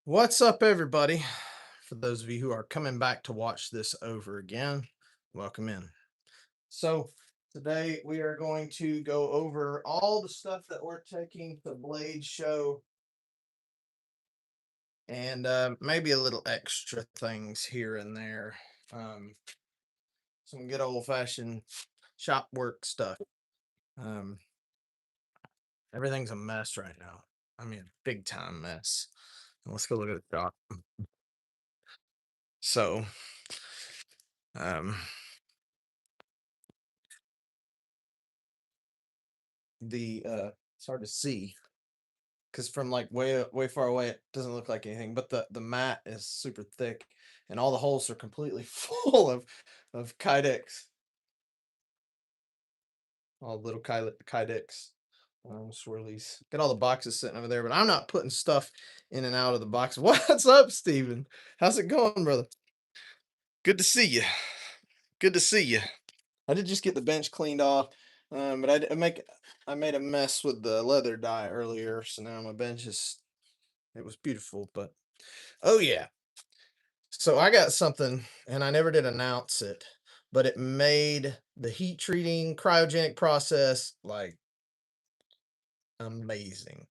What's up, everybody? For those of you who are coming back to watch this over again, welcome in. So, today we are going to go over all the stuff that we're taking to Blade Show and maybe a little extra things here and there. Um, some good old fashioned shop work stuff. Um, everything's a mess right now. I mean, big time mess. Let's go look at the shop. So, um, it's hard to see because from like way far away it doesn't look like anything, but the mat is super thick and all the holes are completely full of kydex, all the little kydex swirlies. Got all the boxes sitting over there, but I'm not putting stuff in and out of the box. What's up, Steven? How's it going, brother? Good to see you. Good to see you. I did just get the bench cleaned off, but I made a mess with the leather dye earlier, so now my bench is it was beautiful, but oh yeah. So I got something, and I never did announce it, but it made the heat treating cryogenic process like amazing.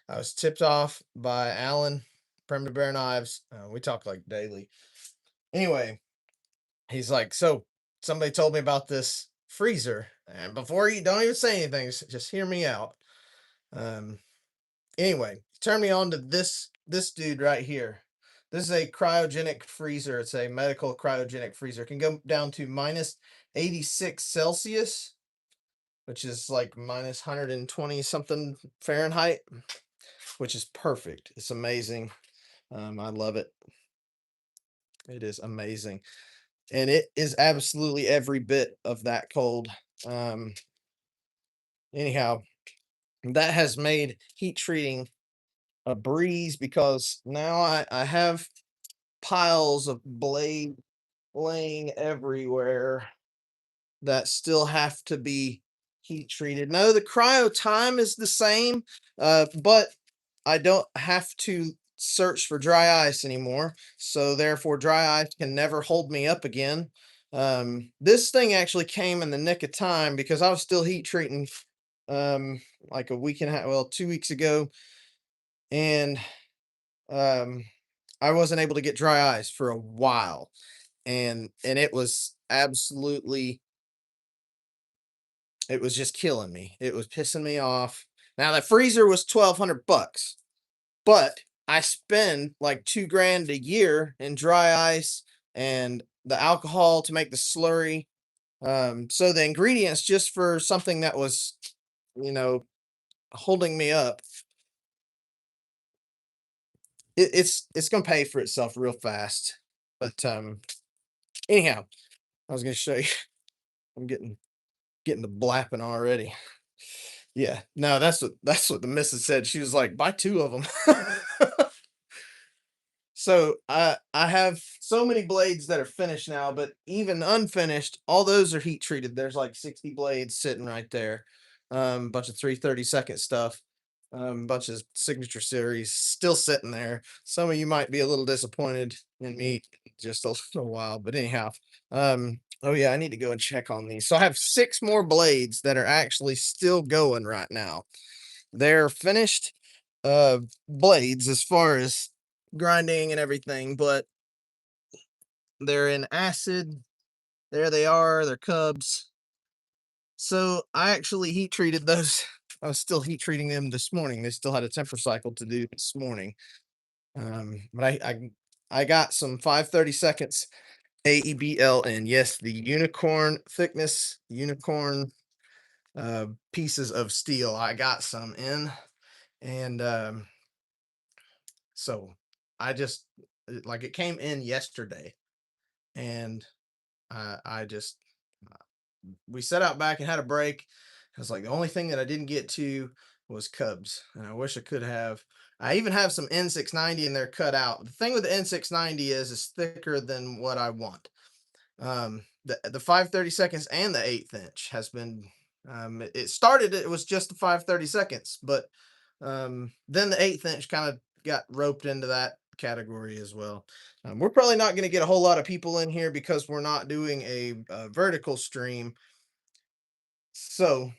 I was tipped off by Alan, Primitive Bear Knives. We talk like daily. Anyway, he's like, so somebody told me about this freezer, and before you don't even say anything, just hear me out. Um, Anyway, turn me on to this dude right here. This is a cryogenic freezer. It's a medical cryogenic freezer. It can go down to minus 86 Celsius, which is like minus 120 something Fahrenheit, which is perfect. It's amazing. I love it. It is amazing. And it is absolutely every bit of that cold. Um, Anyhow, that has made heat treating a breeze because now I have piles of blade laying everywhere that still have to be heat treated. No, the cryo time is the same, but I don't have to search for dry ice anymore. So therefore, dry ice can never hold me up again. This thing actually came in the nick of time because I was still heat treating like a week and a half, well, 2 weeks ago, and um, I wasn't able to get dry ice for a while, and it was absolutely it was just killing me. It was pissing me off. Now the freezer was $1,200, but I spend like 2 grand a year in dry ice and the alcohol to make the slurry. So the ingredients just for something that was, you know, holding me up, it's gonna pay for itself real fast. But anyhow, I was gonna show you. I'm getting the blapping already. Yeah, no, that's what the missus said. She was like, "Buy 2 of them." So, I have so many blades that are finished now, but even unfinished, all those are heat treated. There's like 60 blades sitting right there. Bunch of 332nd stuff, bunch of signature series still sitting there. Some of you might be a little disappointed in me just a little while, but anyhow, oh yeah, I need to go and check on these. So I have 6 more blades that are actually still going right now. They're finished blades as far as grinding and everything, but they're in acid. There they are, they're cubs. So I actually heat treated those. I was still heat treating them this morning. They still had a temper cycle to do this morning. But I got some 5/32 AEBL, and yes, the unicorn thickness, unicorn pieces of steel. I got some in, and so I just like it came in yesterday, and I just uh, we set out back and had a break. I was like, the only thing that I didn't get to was Cubs, and I wish I could have. I even have some N690 in there cut out. The thing with the N690 is it's thicker than what I want. The 5/32 and the 1/8 inch has been. It started. It was just the 5/32, but then the 1/8 inch kind of got roped into that category as well. We're probably not going to get a whole lot of people in here because we're not doing a vertical stream. So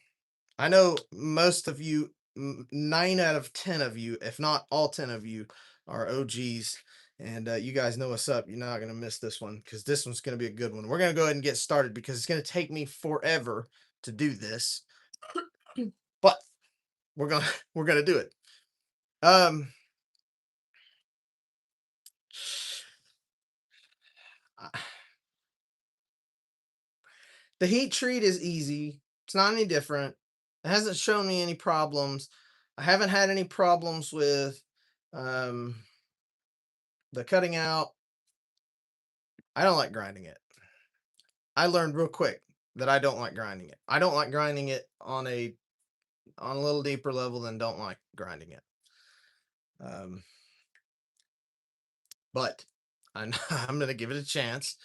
I know most of you, 9 out of 10 of you, if not all 10 of you, are OGs. And you guys know what's up. You're not going to miss this one because this one's going to be a good one. We're going to go ahead and get started because it's going to take me forever to do this. But we're going to we're going to do it. Um I- the heat treat is easy. It's not any different. It hasn't shown me any problems. I haven't had any problems with um the cutting out. I don't like grinding it. I learned real quick that I don't like grinding it. I don't like grinding it on a little deeper level than don't like grinding it. Um, but I'm I'm gonna give it a chance,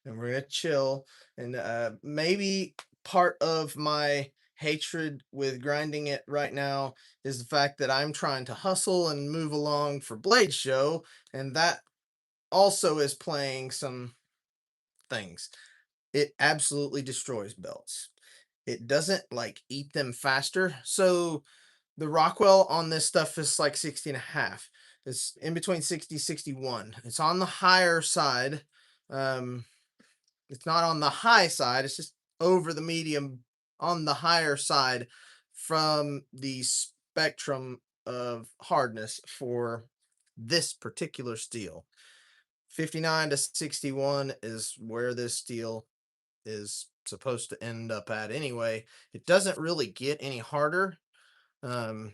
and we're gonna chill. And maybe part of my hatred with grinding it right now is the fact that I'm trying to hustle and move along for Blade Show, and that also is playing some things. It absolutely destroys belts. It doesn't like eat them faster. So the Rockwell on this stuff is like 60 and a half. It's in between 60, 61. It's on the higher side. Um, it's not on the high side. It's just over the medium on the higher side from the spectrum of hardness for this particular steel. 59 to 61 is where this steel is supposed to end up at anyway. It doesn't really get any harder. Um,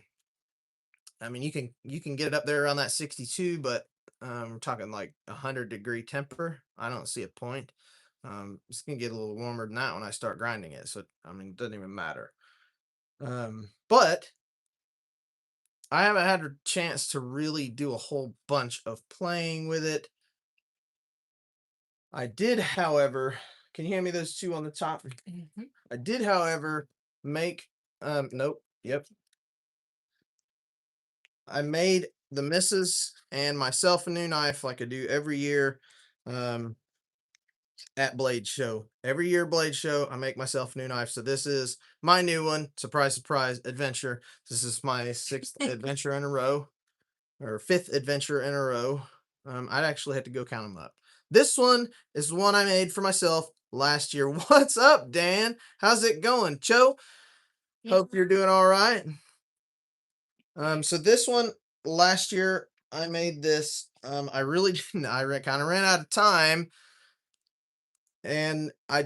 I mean, you can get it up there around that 62, but we're talking like 100-degree temper. I don't see a point. It's gonna get a little warmer than that when I start grinding it. So I mean, it doesn't even matter. But I haven't had a chance to really do a whole bunch of playing with it. I did, however, can you hand me those two on the top? I did, however, make nope, yep. I made the missus and myself a new knife like I do every year um at Blade Show. Every year Blade Show, I make myself a new knife. So this is my new one. Surprise, surprise, adventure. This is my sixth adventure in a row, or fifth adventure in a row. I'd actually have to go count them up. This one is the one I made for myself last year. What's up, Dan? How's it going, Cho? Hope you're doing all right. So this one last year I made this. I really didn't. Kind of ran out of time, and I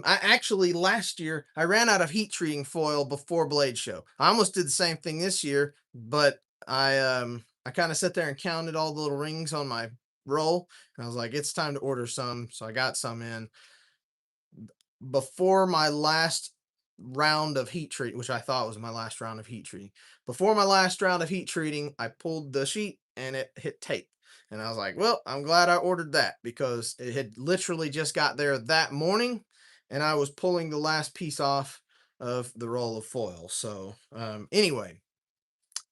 actually last year I ran out of heat treating foil before Blade Show. I almost did the same thing this year, but I kind of sat there and counted all the little rings on my roll, and I was like, it's time to order some. So I got some in before my last round of heat treat, which I thought was my last round of heat treating. Before my last round of heat treating, I pulled the sheet and it hit tape. And I was like, well, I'm glad I ordered that because it had literally just got there that morning and I was pulling the last piece off of the roll of foil. So, anyway,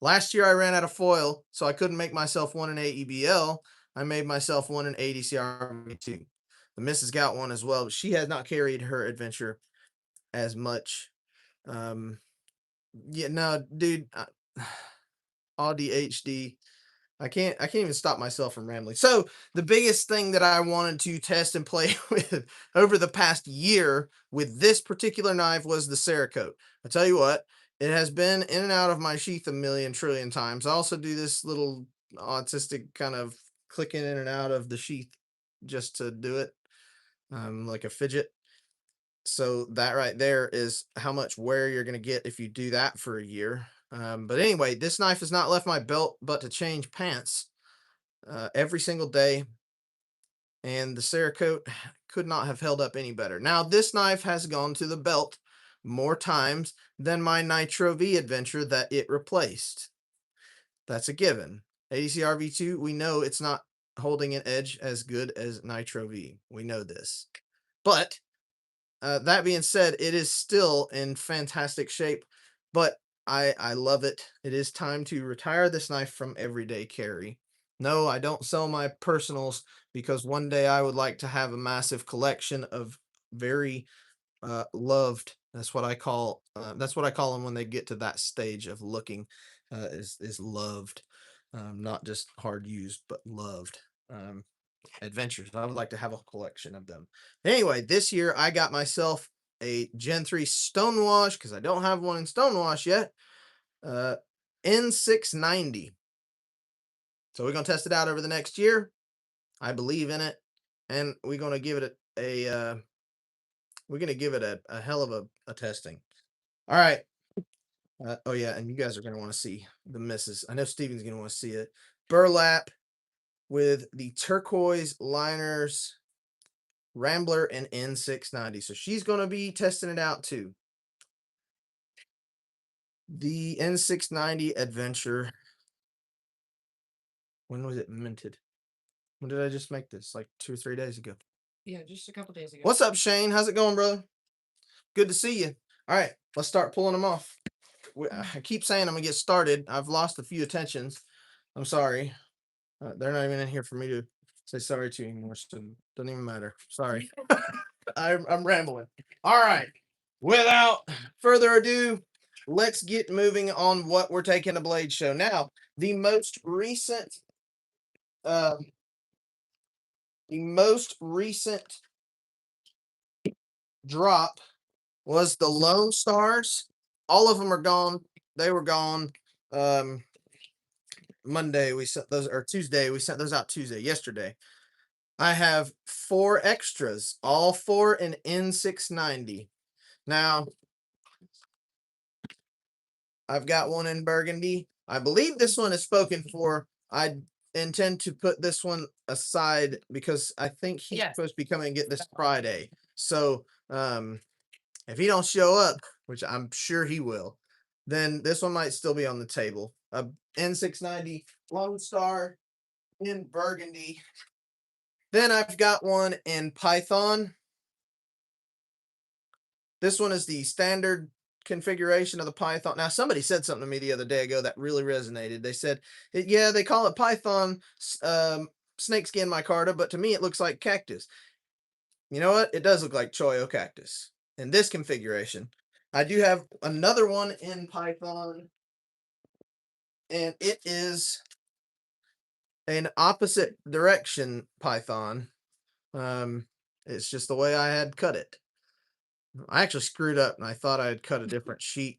last year I ran out of foil, so I couldn't make myself one in AEBL. I made myself one in ADCR2. The Mrs. got one as well, but she has not carried her adventure as much. Um, yeah, no, dude, ADHD. I can't even stop myself from rambling. So the biggest thing that I wanted to test and play with over the past year with this particular knife was the Cerakote. I tell you what, it has been in and out of my sheath a million trillion times. I also do this little autistic kind of clicking in and out of the sheath just to do it, like a fidget. So that right there is how much wear you're going to get if you do that for a year. But anyway, this knife has not left my belt but to change pants every single day, and the Cerakote could not have held up any better. Now, this knife has gone to the belt more times than my Nitro V adventure that it replaced. That's a given. ADCR V2, we know it's not holding an edge as good as Nitro V. We know this. But that being said, it is still in fantastic shape, but I love it. It is time to retire this knife from everyday carry. No, I don't sell my personals because one day I would like to have a massive collection of very loved. That's what I call them when they get to that stage of looking, is loved, not just hard used, but loved. Um, Adventures. I would like to have a collection of them. Anyway, this year I got myself a Gen 3 Stonewash because I don't have one in Stonewash yet. Uh, N690. So we're gonna test it out over the next year. I believe in it, and we're gonna give it we're gonna give it a hell of a testing. All right. Oh yeah, and you guys are gonna want to see the misses. I know Steven's gonna want to see it. Burlap with the turquoise liners, Rambler and N690. So she's gonna be testing it out too. The N690 Adventure. When was it minted? When did I just make this? Like 2 or 3 days ago. Yeah, just a couple days ago. What's up, Shane? How's it going, brother? Good to see you. All right, let's start pulling them off. I keep saying I'm gonna get started. I've lost a few attentions. I'm sorry. They're not even in here for me to say sorry to anymore. So it doesn't even matter. Sorry. I'm rambling. All right. Without further ado, let's get moving on what we're taking a Blade Show. Now, the most recent uh the most recent drop was the Lone Stars. All of them are gone. They were gone. Um Monday we sent those, or Tuesday we sent those out Tuesday, yesterday. I have 4 extras, all 4 in N690. Now, I've got one in burgundy. I believe this one is spoken for. I intend to put this one aside because I think he's Yes. supposed to be coming and get this Friday. So, if he don't show up, which I'm sure he will, then this one might still be on the table. A N690 Lone Star in burgundy. Then I've got one in Python. This one is the standard configuration of the Python. Now, somebody said something to me the other day ago that really resonated. They said, yeah, they call it Python snakeskin micarta, but to me it looks like cactus. You know what? It does look like Choyo cactus in this configuration. I do have another one in Python, and it is an opposite direction Python. It's just the way I had cut it. I actually screwed up and I thought I had cut a different sheet.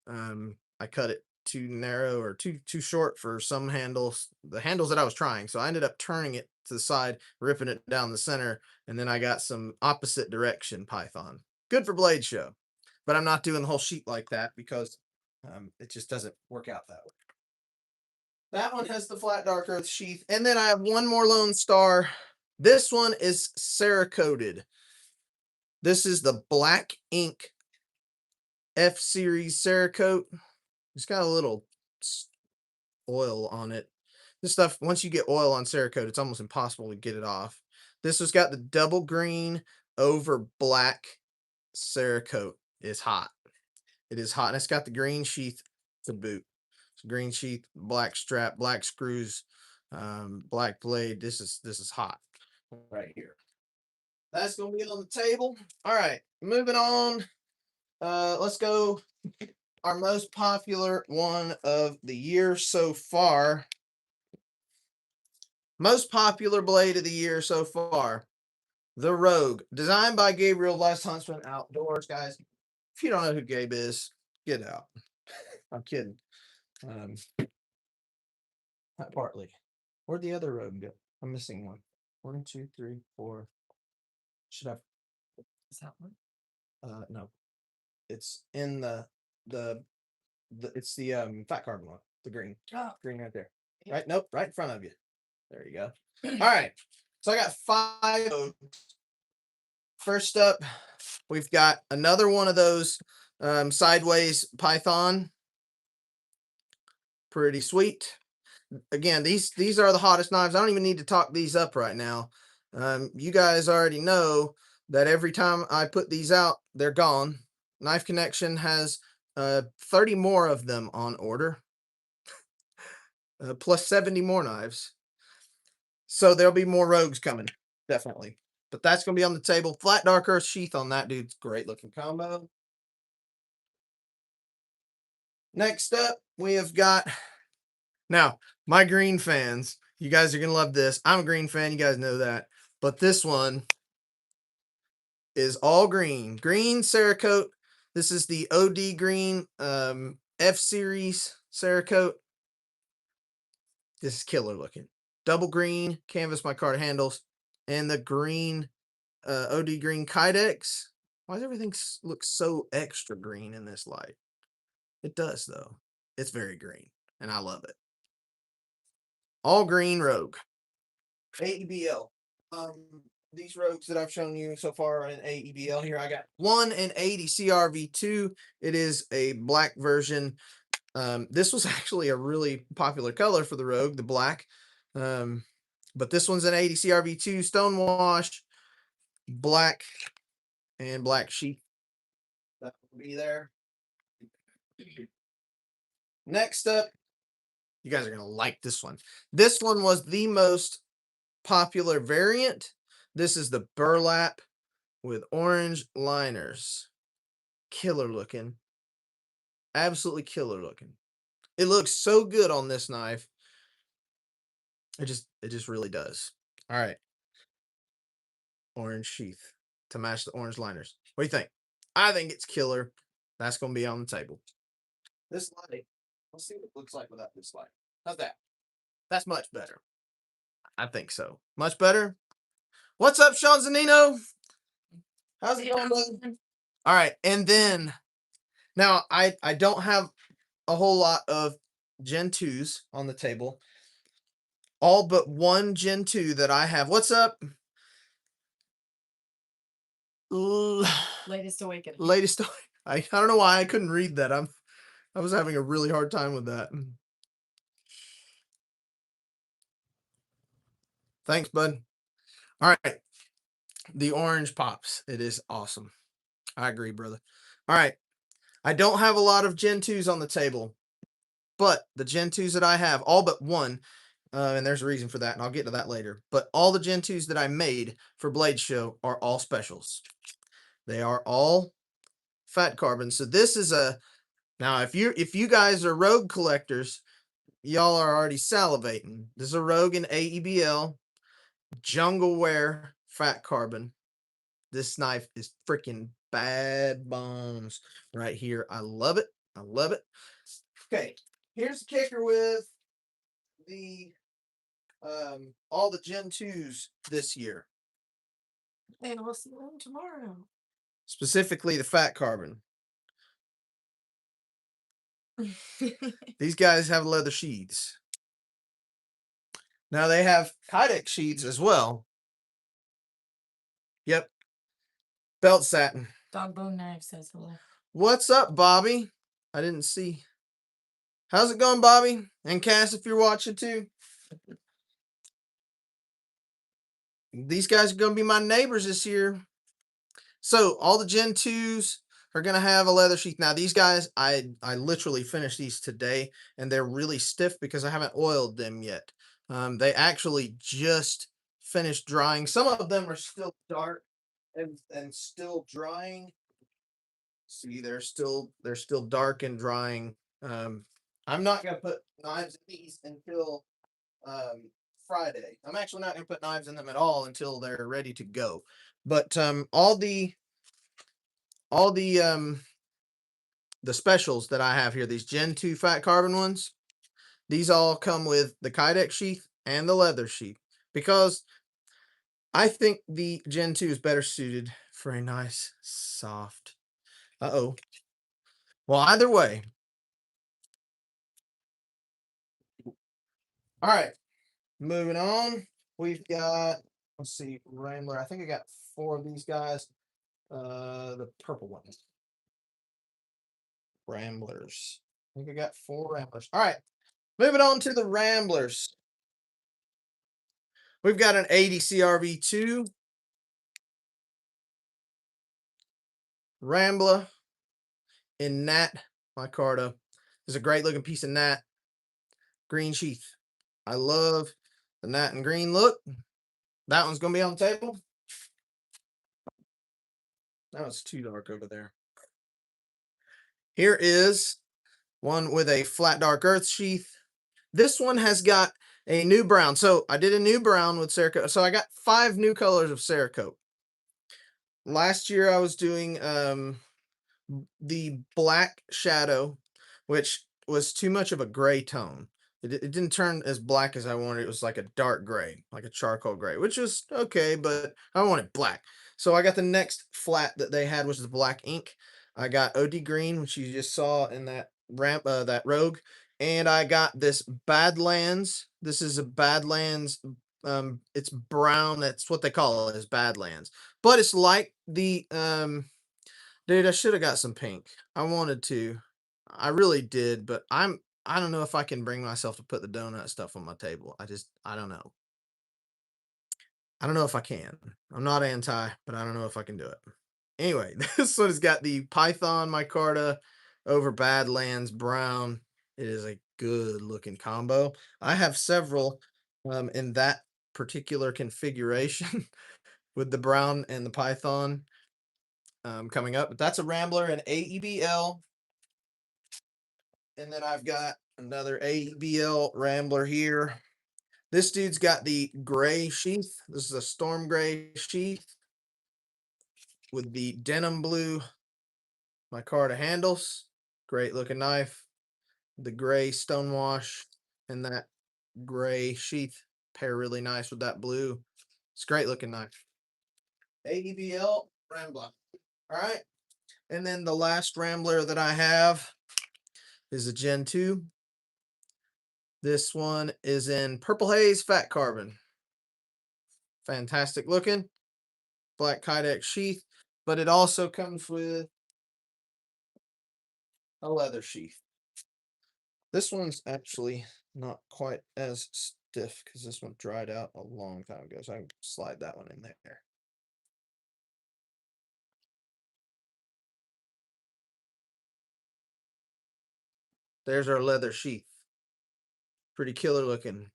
I cut it too narrow or too short for some handles, the handles that I was trying. So I ended up turning it to the side, ripping it down the center, and then I got some opposite direction Python. Good for Blade Show, but I'm not doing the whole sheet like that because it just doesn't work out that way. That one has the flat dark earth sheath, and then I have one more Lone Star. This one is Cerakoted. This is the Black Ink F Series Cerakote. It's got a little oil on it. This stuff, once you get oil on Cerakote, it's almost impossible to get it off. This has got the double green over black Cerakote. It's hot. It is hot, and it's got the green sheath to boot. It's green sheath, black strap, black screws, black blade. This is hot right here. That's gonna be on the table. All right, moving on. Let's go. Our most popular one of the year so far. Most popular blade of the year so far. The Rogue. Designed by Gabriel West Huntsman Outdoors, guys. If you don't know who Gabe is, get out. I'm kidding. Not partly. Where'd the other Rogue go? I'm missing one. 1, 2, 3, 4. Should have. Is that one? No. It's in the it's the fat carbon one. The green. Oh. Green right there. Yeah. Right? Nope, right in front of you. There you go. All right. So I got 5. First up, we've got another one of those sideways Python. Pretty sweet. Again, these are the hottest knives. I don't even need to talk these up right now. You guys already know that every time I put these out, they're gone. Knife Connection has 30 more of them on order, plus 70 more knives. So there'll be more rogues coming, definitely. But that's gonna be on the table. Flat Dark Earth Sheath on that dude's great looking combo. Next up, we have got now my green fans. You guys are gonna love this. I'm a green fan, you guys know that. But this one is all green. Green Cerakote. This is the OD Green F Series Cerakote. This is killer looking. Double green canvas my card handles. And the green OD Green Kydex. Why does everything look so extra green in this light? It does, though. It's very green, and I love it. All green rogue. AEBL. These rogues that I've shown you so far are in AEBL. Here I got one in 80 CRV2. It is a black version. This was actually a really popular color for the rogue, the black. But this one's an 80 CRV2 Stonewash, black, and black sheep. That will be there. Next up, you guys are going to like this one. This one was the most popular variant. This is the burlap with orange liners. Killer looking. Absolutely killer looking. It looks so good on this knife. It just really does. All right. Orange sheath to match the orange liners. What do you think? I think it's killer. That's going to be on the table. This light, let's see what it looks like without this light. How's that? That's much better. I think so. Much better. What's up, Sean Zanino? How's it going, brother? All right, and then now I don't have a whole lot of Gen 2s on the table. All but one Gen 2 that I have. What's up? Latest awakening. Latest. I don't know why I couldn't read that. I was having a really hard time with that. Thanks, bud. All right. The orange pops. It is awesome. I agree, brother. All right. I don't have a lot of Gen 2s on the table, but the Gen 2s that I have, all but one, and there's a reason for that, and I'll get to that later. But all the Gen 2s that I made for Blade Show are all specials. They are all fat carbon. So this is a now if you guys are rogue collectors, y'all are already salivating. This is a rogue in AEBL jungle wear fat carbon. This knife is freaking bad bones right here. I love it. I love it. Okay, here's the kicker with the all the Gen 2s this year. And we'll see them tomorrow. Specifically the fat carbon. These guys have leather sheaths. Now they have Kydex sheaths as well. Yep. Belt satin. Dogbone Knife says hello. What's up, Bobby? I didn't see. How's it going, Bobby? And Cass, if you're watching too. These guys are going to be my neighbors this year. So all the Gen 2s are going to have a leather sheath. Now these guys, I literally finished these today, and they're really stiff because I haven't oiled them yet. They actually just finished drying. Some of them are still dark and still drying. See, they're still dark and drying. I'm not going to put knives in these until Friday. I'm actually not going to put knives in them at all until they're ready to go. But all the specials that I have here, these Gen 2 fat carbon ones, these all come with the Kydex sheath and the leather sheath because I think the Gen 2 is better suited for a nice soft. Uh-oh. Well, either way. All right. Moving on. We've got, let's see, Rambler. I think I got 4 of these guys. The purple ones. Ramblers. I think I got 4 Ramblers. All right. Moving on to the Ramblers. We've got an 80 CRV2. Rambler in Nat micarta. It's a great looking piece of Nat. Green sheath. I love the Nat and green look. That one's gonna be on the table. That was too dark over there. Here is one with a flat dark earth sheath. This one has got a new brown. So I did a new brown with Cerakote. So I got 5 new colors of Cerakote. Last year I was doing the black shadow, which was too much of a gray tone. It didn't turn as black as I wanted. It was like a dark gray, like a charcoal gray, which was okay, but I wanted black. So I got the next flat that they had, which is black ink. I got OD green, which you just saw in that that rogue, and I got this Badlands. This is a Badlands. It's brown. That's what they call it, is Badlands, but it's like the dude, I should have got some pink. I wanted to. I really did, but I don't know if I can bring myself to put the donut stuff on my table. I don't know. I don't know if I can. I'm not anti, but I don't know if I can do it. Anyway, this one has got the Python micarta over Badlands brown. It is a good looking combo. I have several in that particular configuration with the brown and the Python coming up. But that's a Rambler and AEBL. And then I've got another AEBL Rambler here. This dude's got the gray sheath. This is a storm gray sheath with the denim blue micarta handles. Great looking knife. The gray stonewash and that gray sheath pair really nice with that blue. It's a great looking knife. AEBL Rambler. All right. And then the last Rambler that I have is a Gen 2. This one is in Purple Haze Fat Carbon. Fantastic looking. Black Kydex sheath, but it also comes with a leather sheath. This one's actually not quite as stiff because this one dried out a long time ago, so I can slide that one in there. There's our leather sheath. Pretty killer looking.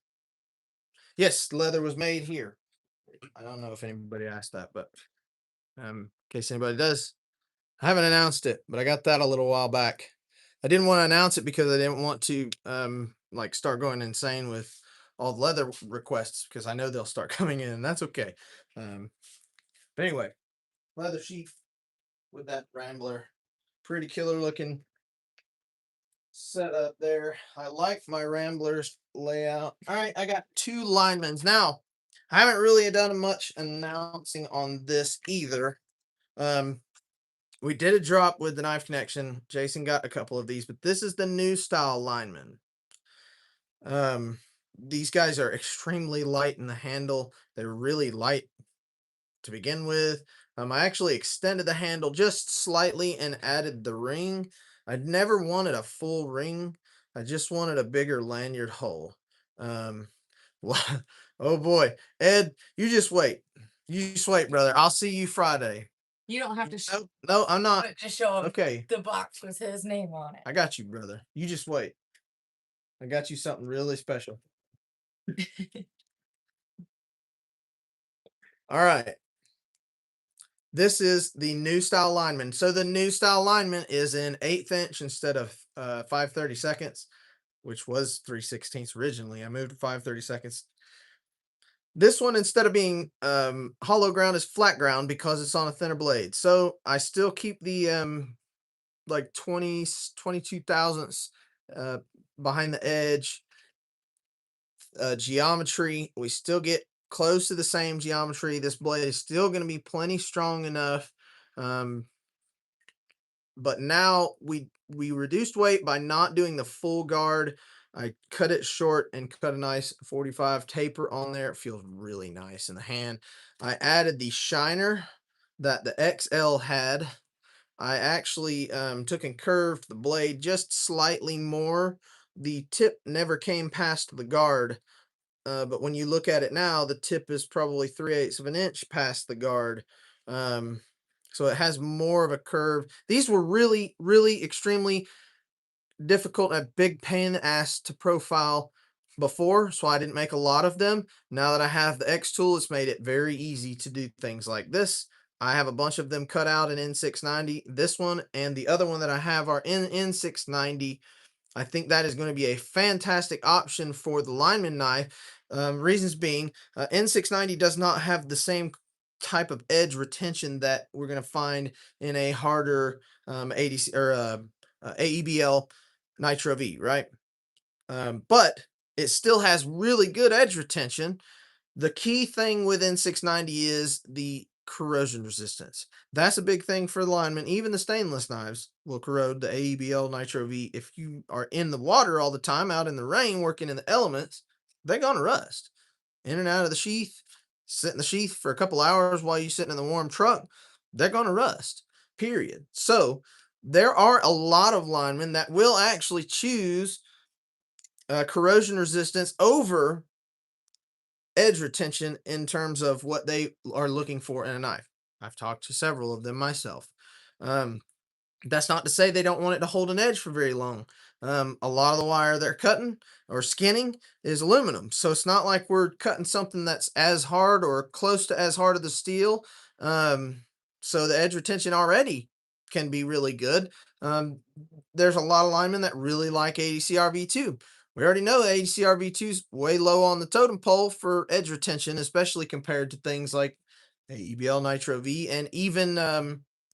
Yes, leather was made here. I don't know if anybody asked that, but in case anybody does, I haven't announced it, but I got that a little while back. I didn't want to announce it because I didn't want to like start going insane with all the leather requests because I know they'll start coming in, and that's okay. But anyway, leather sheath with that Rambler. Pretty killer looking setup there. I like my Rambler's layout. All right, I got 2 linemans. Now, I haven't really done much announcing on this either. We did a drop with the Knife Connection. Jason got a couple of these, but this is the new style lineman. These guys are extremely light in the handle. They're really light to begin with. I actually extended the handle just slightly and added the ring. I'd never wanted a full ring. I just wanted a bigger lanyard hole. Oh boy, Ed, you just wait. You just wait, brother. I'll see you Friday. You don't have to show No, I'm not. just show him Okay, the box with his name on it. I got you, brother. You just wait. I got you something really special. All right. This is the new style lineman. So the new style lineman is in 1/8 inch instead of 5/32, which was 3/16 originally. I moved to 5/32. This one, instead of being hollow ground, is flat ground because it's on a thinner blade. So I still keep the like 22 thousandths behind the edge geometry. We still get close to the same geometry. This blade is still going to be plenty strong enough. But now we reduced weight by not doing the full guard. I cut it short and cut a nice 45 taper on there. It feels really nice in the hand. I added the shiner that the XL had. I actually took and curved the blade just slightly more. The tip never came past the guard, but when you look at it now, the tip is probably 3/8 of an inch past the guard. So it has more of a curve. These were really, really extremely difficult, a big pain in the ass to profile before, so I didn't make a lot of them. Now that I have the X tool, it's made it very easy to do things like this. I have a bunch of them cut out in N690. This one and the other one that I have are in N690. I think that is going to be a fantastic option for the lineman knife. Reasons being, N690 does not have the same type of edge retention that we're going to find in a harder ADC or AEBL Nitro V, right? But it still has really good edge retention. The key thing with N690 is the corrosion resistance. That's a big thing for the linemen. Even the stainless knives will corrode the AEBL Nitro V. If you are in the water all the time, out in the rain, working in the elements, they're going to rust. In and out of the sheath, sit in the sheath for a couple hours while you're sitting in the warm truck, they're going to rust, period. So there are a lot of linemen that will actually choose corrosion resistance over edge retention in terms of what they are looking for in a knife. I've talked to several of them myself. Um, that's not to say they don't want it to hold an edge for very long. A lot of the wire they're cutting or skinning is aluminum. So it's not like we're cutting something that's as hard or close to as hard of the steel. So the edge retention already can be really good. Um, there's a lot of linemen that really like ADCR V2. We already know ADCR V2 is way low on the totem pole for edge retention, especially compared to things like AEBL Nitro V and even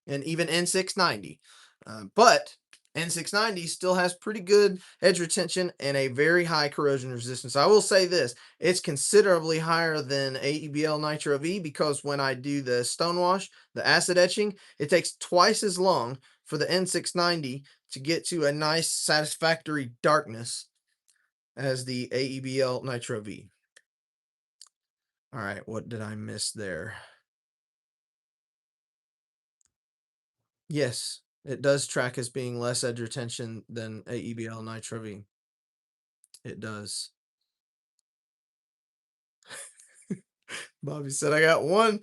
N690. But N690 still has pretty good edge retention and a very high corrosion resistance. I will say this, it's considerably higher than AEBL Nitro V because when I do the stonewash, the acid etching, it takes twice as long for the N690 to get to a nice satisfactory darkness as the AEBL Nitro V. All right, what did I miss there? Yes, it does track as being less edge retention than AEBL Nitro V. It does. Bobby said, I got one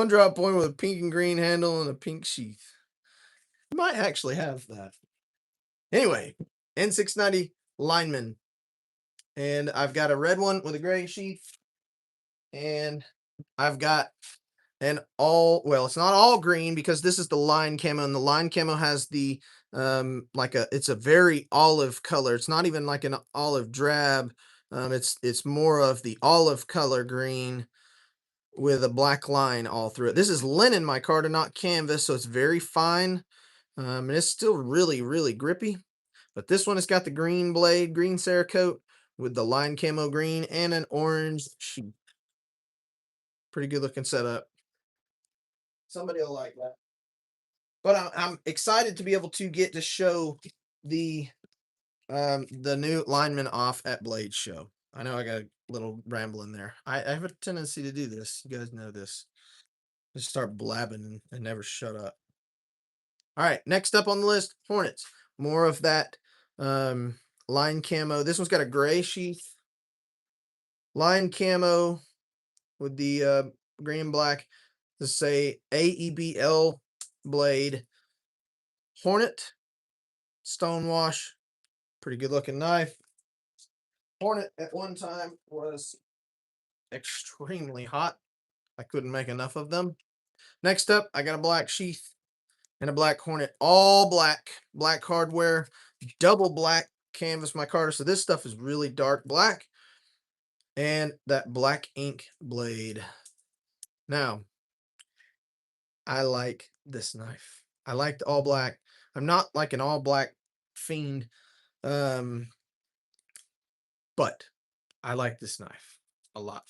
drop point with a pink and green handle and a pink sheath. Might actually have that. Anyway, N690 lineman. And I've got a red one with a gray sheath. And I've got well, it's not all green because this is the line camo, and the line camo has the it's a very olive color. It's not even like an olive drab. It's more of the olive color green with a black line all through it. This is linen micarta, not canvas, so it's very fine. And it's still really, really grippy. But this one has got the green blade, green Cerakote with the line camo green and an orange sheath. Pretty good looking setup. Somebody will like that. But I'm excited to be able to get to show the new lineman off at Blade Show. I know I got a little rambling there. I have a tendency to do this. You guys know this. Just start blabbing and never shut up. All right, next up on the list, Hornets. More of that line camo. This one's got a gray sheath. Line camo with the green and black. Let's say AEBL blade. Hornet. Stonewash. Pretty good looking knife. Hornet at one time was extremely hot. I couldn't make enough of them. Next up, I got a black sheath and a black Hornet, all black hardware, double black canvas micarta. So this stuff is really dark black, and that black ink blade. Now, I like this knife. I like the all black. I'm not like an all black fiend, but I like this knife a lot.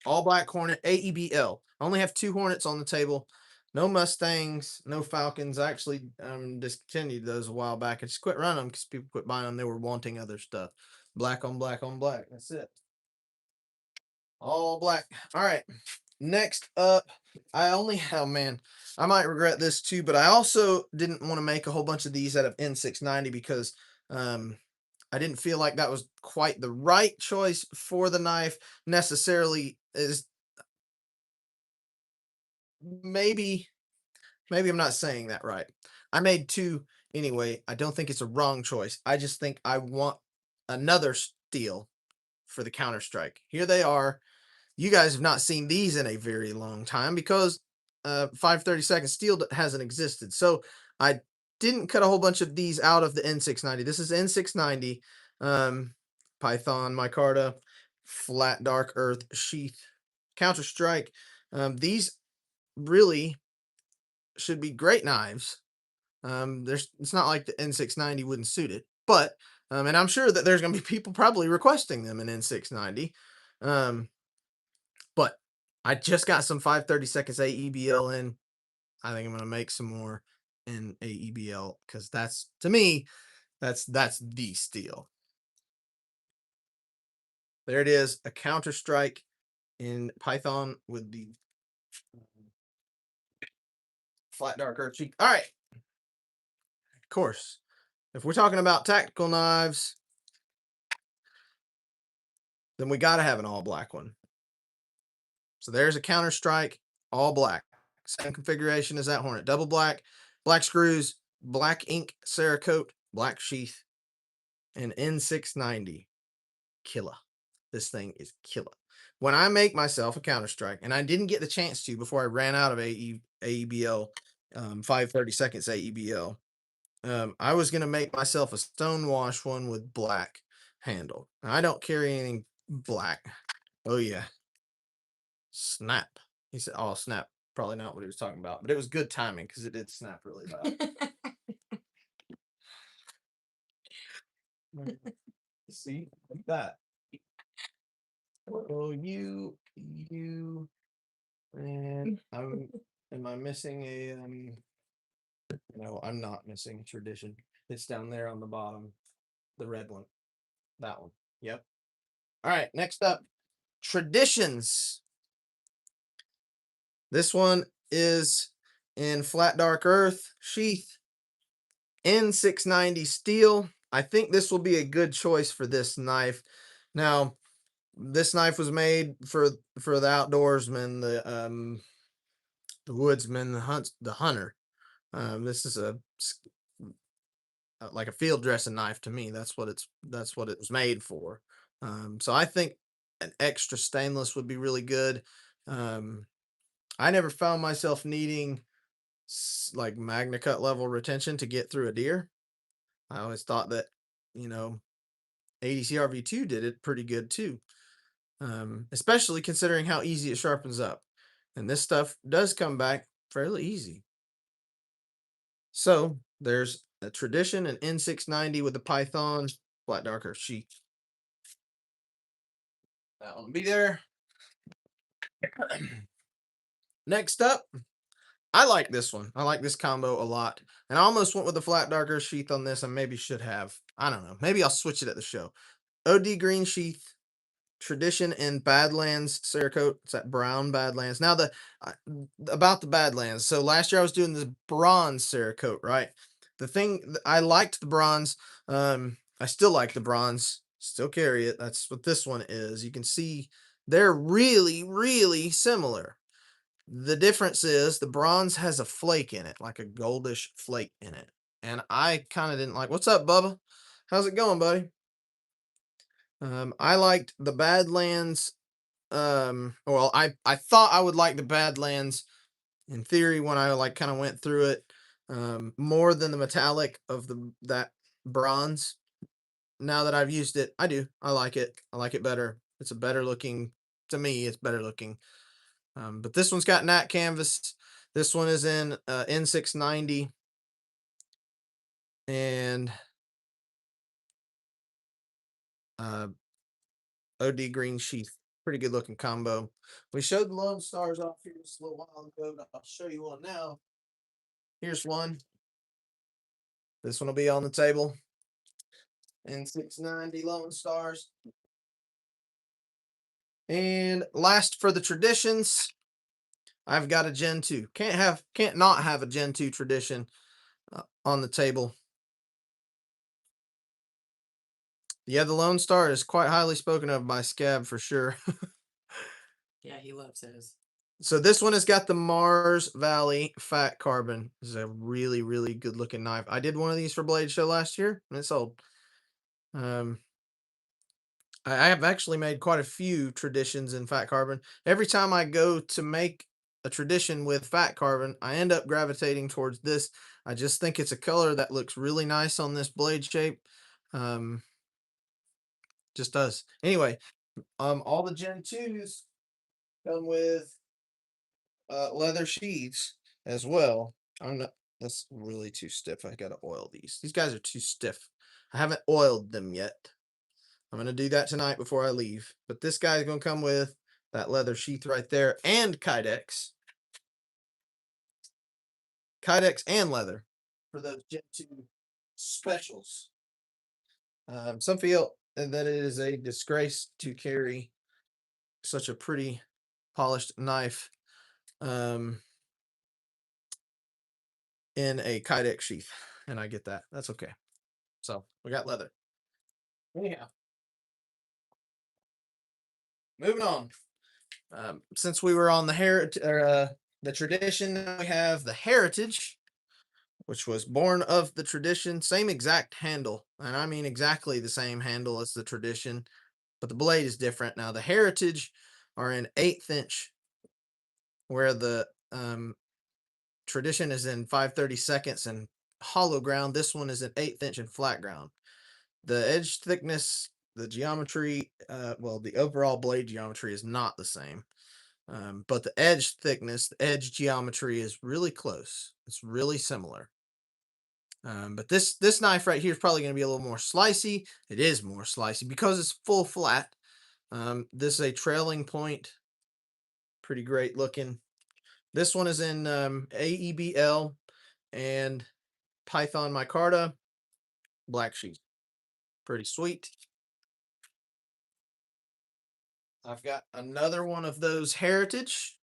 All black Hornet AEBL. I only have 2 Hornets on the table. No Mustangs, no Falcons. I actually discontinued those a while back. I just quit running them because people quit buying them. They were wanting other stuff. Black on black on black. That's it. All black. All right. Next up, oh man, I might regret this too, but I also didn't want to make a whole bunch of these out of N690 because I didn't feel like that was quite the right choice for the knife necessarily. Is maybe I'm not saying that right. I made 2 anyway. I don't think it's a wrong choice. I just think I want another steel for the Counter Strike. Here they are. You guys have not seen these in a very long time because 532nd steel hasn't existed. So I didn't cut a whole bunch of these out of the N690. This is N690, Python, micarta, flat dark earth sheath, Counter Strike. These really should be great knives. It's not like the N690 wouldn't suit it, but and I'm sure that there's going to be people probably requesting them in N690. But I just got some 532nds AEBL in. I think I'm going to make some more in AEBL because that's, to me, that's the steel. There it is, a Counter Strike in Python with the flat dark earth cheek. All right. Of course, if we're talking about tactical knives, then we got to have an all black one. So there's a Counter Strike all black. Same configuration as that Hornet. Double black, black screws, black ink Cerakote, black sheath, and N690. Killer. This thing is killer. When I make myself a Counter Strike, and I didn't get the chance to before I ran out of AEBL, 532nds AEBL, I was going to make myself a stonewash one with black handle. Now, I don't carry anything black. Oh, yeah. Snap. He said, oh, snap. Probably not what he was talking about, but it was good timing because it did snap really loud. See, like that. Oh, you, and am I missing a, no, I'm not missing tradition. It's down there on the bottom, the red one, that one. Yep. All right, next up, traditions. This one is in flat dark earth sheath, N690 steel. I think this will be a good choice for this knife. Now, this knife was made for the outdoorsman, the woodsman, the hunter. This is like a field dressing knife to me. That's what it was made for. So I think an extra stainless would be really good. I never found myself needing like Magna Cut level retention to get through a deer. I always thought that, ADCRV2 did it pretty good too. Especially considering how easy it sharpens up. And this stuff does come back fairly easy. So there's a tradition, an N690 with the Python flat darker sheath. That one will be there. Next up, I like this one. I like this combo a lot. And I almost went with the flat darker sheath on this. I maybe should have. I don't know. Maybe I'll switch it at the show. OD green sheath, tradition in Badlands Cerakote. It's that brown Badlands. Now about the Badlands. So last year I was doing the bronze Cerakote, right? The thing I liked the bronze. I still like the bronze. Still carry it. That's what this one is. You can see they're really, really similar. The difference is the bronze has a flake in it, like a goldish flake in it. And I kind of didn't like. What's up, Bubba? How's it going, buddy? I liked the Badlands. Well, I thought I would like the Badlands in theory when I like kind of went through it, more than the metallic of that bronze. Now that I've used it, I do. I like it. I like it better. It's a better looking. To me, it's better looking. But this one's got nat canvas. This one is in N690. And OD green sheath. Pretty good looking combo. We showed the Lone Stars off here just a little while ago. I'll show you one now. Here's one. This one will be on the table. N690 Lone Stars. And last for the traditions, I've got a Gen 2. Can't not have a Gen 2 tradition on the table. Yeah, the Lone Star is quite highly spoken of by Scab for sure. Yeah, he loves his. So this one has got the Mars Valley Fat Carbon. This is a really, really good looking knife. I did one of these for Blade Show last year and it sold. I have actually made quite a few traditions in fat carbon. Every time I go to make a tradition with fat carbon, I end up gravitating towards this. I just think it's a color that looks really nice on this blade shape. Um, just does. Anyway, all the Gen 2s come with leather sheaths as well. I'm not, that's really too stiff. I gotta oil these. These guys are too stiff. I haven't oiled them yet. I'm gonna do that tonight before I leave. But this guy's gonna come with that leather sheath right there and Kydex. Kydex and leather for those Gen 2 specials. Some feel that it is a disgrace to carry such a pretty polished knife in a Kydex sheath, and I get that. That's okay. So we got leather. Anyhow, moving on. Since we were on the the tradition, now we have the heritage, which was born of the tradition. Same exact handle, and I mean exactly the same handle as the tradition, but the blade is different. Now the heritage are in 1/8 inch, where the tradition is in 5/32 and hollow ground. This one is an 1/8 inch and flat ground. The edge thickness, the geometry, well, the overall blade geometry is not the same. But the edge thickness, the edge geometry is really close. It's really similar. But this knife right here is probably going to be a little more slicey. It is more slicey because it's full flat. This is a trailing point. Pretty great looking. This one is in AEBL and Python micarta black sheath. Pretty sweet. I've got another one of those heritage.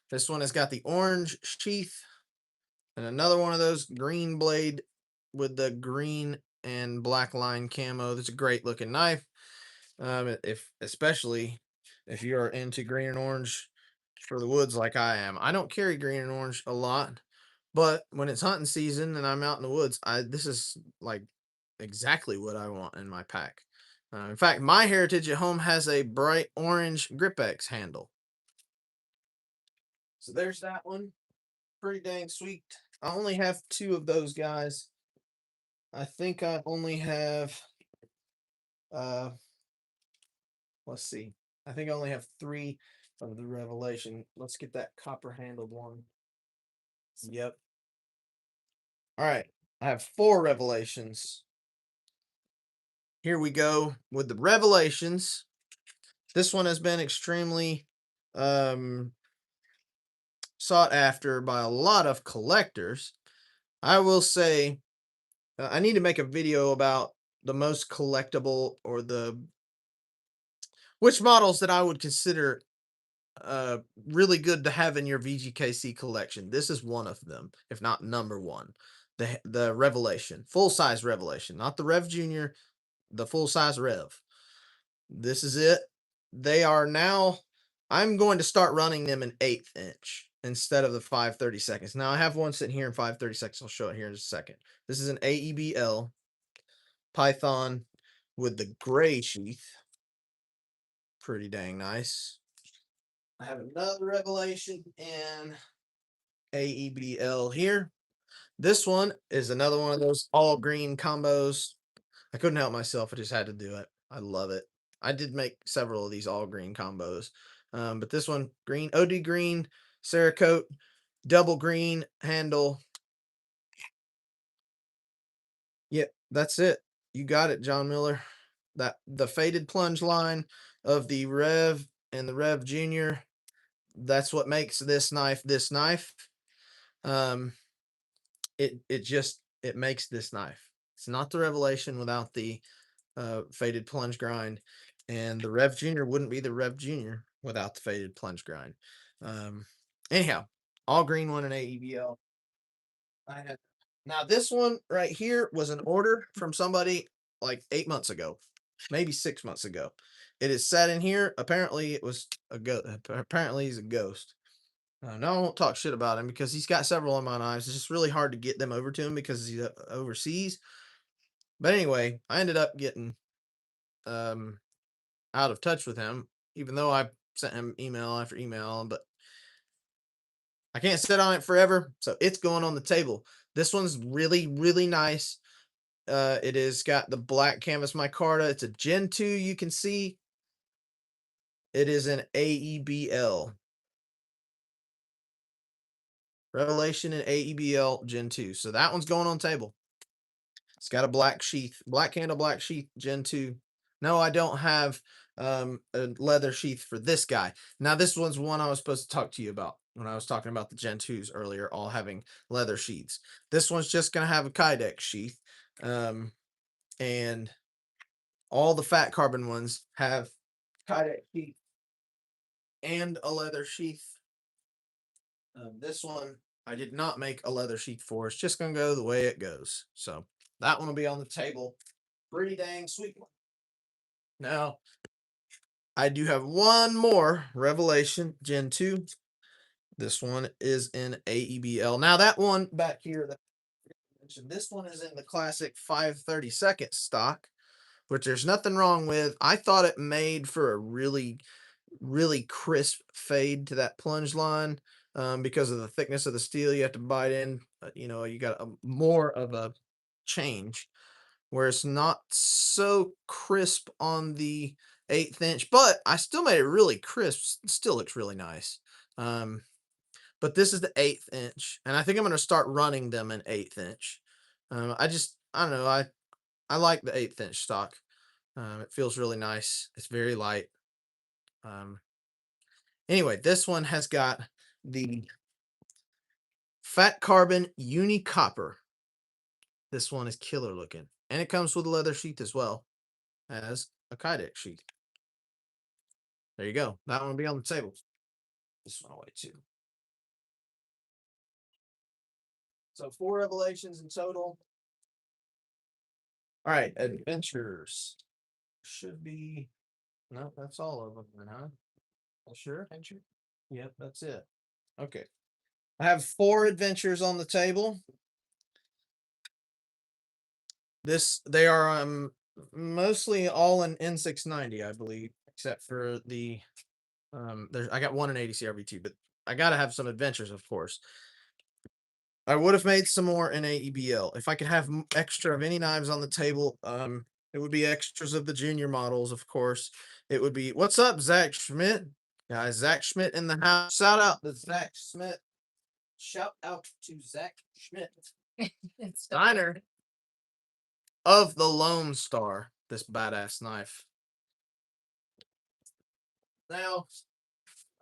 This one has got the orange sheath and another one of those green blade with the green and black line camo. That's a great looking knife. If especially if you're into green and orange for the woods like I am. I don't carry green and orange a lot, but when it's hunting season and I'm out in the woods, this is like exactly what I want in my pack. In fact, my heritage at home has a bright orange Grip-X handle. So there's that one. Pretty dang sweet. I only have 2 of those guys. I think I only have uh let's see. I think I only have 3 of the Revelation. Let's get that copper handled one. Yep. All right. I have 4 Revelations. Here we go with the Revelations. This one has been extremely sought after by a lot of collectors. I will say I need to make a video about the most collectible or which models that I would consider really good to have in your VGKC collection. This is one of them, if not number one. The Revelation, full size Revelation, not the Rev Junior, the full size Rev. This is it. They are now. I'm going to start running them in 1/8 inch instead of the 5/32. Now I have one sitting here in 5/32. I'll show it here in just a second. This is an AEBL Python with the gray sheath. Pretty dang nice. I have another Revelation in AEBL here. This one is another one of those all green combos. I couldn't help myself. I just had to do it. I love it. I did make several of these all green combos. But this one, green, OD green, Cerakote, double green handle. Yep, that's it. You got it, John Miller. That the faded plunge line of the Rev and the Rev Junior. That's what makes this knife this knife. It makes this knife. It's not the Revelation without the faded plunge grind, and the Rev Junior wouldn't be the Rev Junior without the faded plunge grind. Anyhow, all green one in AEBL. Now this one right here was an order from somebody like 8 months ago, maybe 6 months ago. It is sat in here. Apparently it was a ghost. Apparently he's a ghost. No, I won't talk shit about him because he's got several of my knives. It's just really hard to get them over to him because he's overseas. But anyway, I ended up getting out of touch with him, even though I sent him email after email, but I can't sit on it forever, so it's going on the table. This one's really, really nice. It is got the black canvas micarta. It's a Gen 2, you can see. It is an AEBL. Revelation and AEBL Gen 2. So that one's going on table. It's got a black sheath, black handle, black sheath, Gen 2. No, I don't have a leather sheath for this guy. Now, this one's one I was supposed to talk to you about when I was talking about the Gen 2s earlier, all having leather sheaths. This one's just going to have a Kydex sheath. And all the fat carbon ones have Kydex sheath and a leather sheath. This one I did not make a leather sheath for. It's just going to go the way it goes. So that one will be on the table. Pretty dang sweet one. Now, I do have one more Revelation Gen 2. This one is in AEBL. Now, that one back here, that I mentioned, this one is in the classic 5/32 stock, which there's nothing wrong with. I thought it made for a really, really crisp fade to that plunge line because of the thickness of the steel. You have to bite in. You got more of a change where it's not so crisp on the 1/8 inch, but I still made it really crisp. Still looks really nice. But this is the 1/8 inch, and I think I'm going to start running them in 1/8 inch. I don't know. I like the 1/8 inch stock. It feels really nice. It's very light. Anyway, this one has got the fat carbon uni copper. This one is killer looking, and it comes with a leather sheath as well as a Kydex sheath. There you go. That one will be on the table. This one away too. So 4 revelations in total. All right, adventures should be. No, that's all of them, then, huh? Sure. Adventure. Yep, that's it. Okay. I have 4 adventures on the table. They are mostly all in N690, I believe, except for the I got one in 80 CRV2, but I gotta have some adventures, of course. I would have made some more in AEBL. If I could have extra of any knives on the table, it would be extras of the junior models, of course. It would be, what's up, Zach Schmidt? Guys, Zach Schmidt in the house. Shout out to Zach Schmidt. Shout out to Zach Schmidt. Steiner of the Lone Star, this badass knife. Now,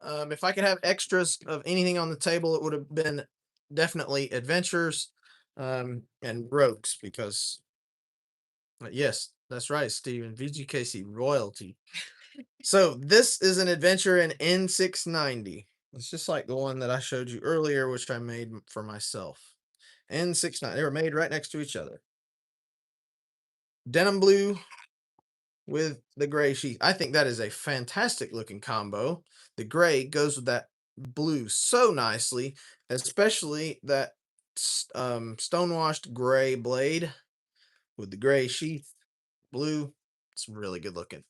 if I could have extras of anything on the table, it would have been definitely adventures and rogues, because yes, that's right, Steven. VGKC royalty. So this is an adventure in N690. It's just like the one that I showed you earlier, which I made for myself. N690. They were made right next to each other. Denim blue with the gray sheath. I think that is a fantastic looking combo. The gray goes with that blue so nicely, especially that stonewashed gray blade with the gray sheath, blue. It's really good looking.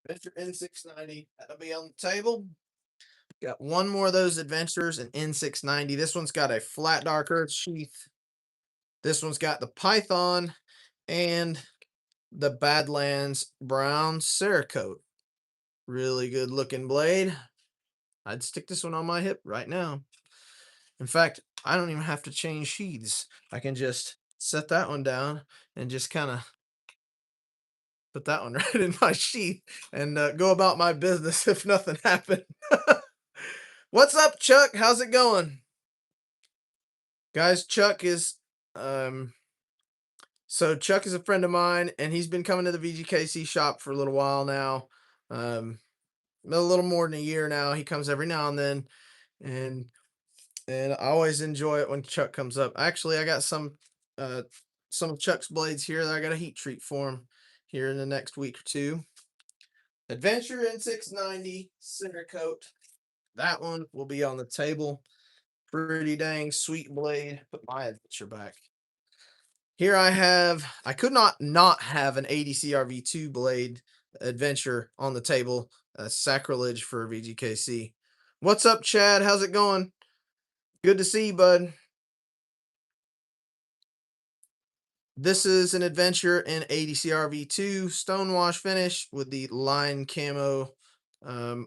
Adventure N690, that'll be on the table. Got one more of those adventures in N690. This one's got a flat dark earth sheath. This one's got the Python and the Badlands brown Cerakote. Really good looking blade. I'd stick this one on my hip right now. In fact, I don't even have to change sheaths. I can just set that one down and just kind of put that one right in my sheath and go about my business if nothing happened. What's up, Chuck? How's it going? Guys, Chuck is Chuck is a friend of mine, and he's been coming to the VGKC shop for a little while now. A little more than a year now. He comes every now and then, and I always enjoy it when Chuck comes up. Actually, I got some of Chuck's blades here that I got a heat treat for him here in the next week or two. Adventure N690 Cerakote. That one will be on the table. Pretty dang sweet blade. Put my adventure back. Here I could not have an 80 CRV2 blade adventure on the table. Sacrilege for VGKC. What's up, Chad? How's it going? Good to see you, bud. This is an adventure in ADCR V2 stonewash finish with the line camo,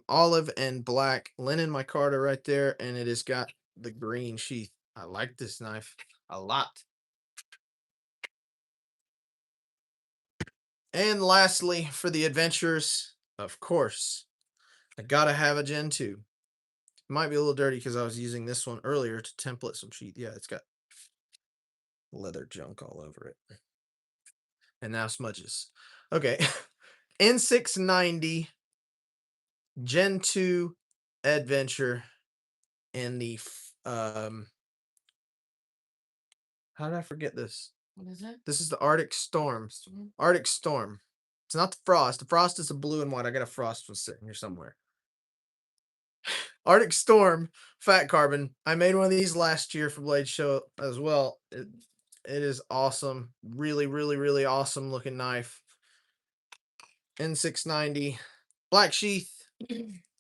olive and black linen micarta right there, and it has got the green sheath. I like this knife a lot. And lastly, for the adventures, of course, I gotta have a Gen 2. Might be a little dirty because I was using this one earlier to template some sheath. Yeah, it's got leather junk all over it. And now smudges. Okay. N690 Gen 2 Adventure in the how did I forget this? What is it? This is the Arctic Storm. Storm? Arctic Storm. It's not the Frost. The Frost is a blue and white. I got a Frost one sitting here somewhere. Arctic Storm Fat Carbon. I made one of these last year for Blade Show as well. It is awesome. Really, really, really awesome looking knife. N690. Black sheath.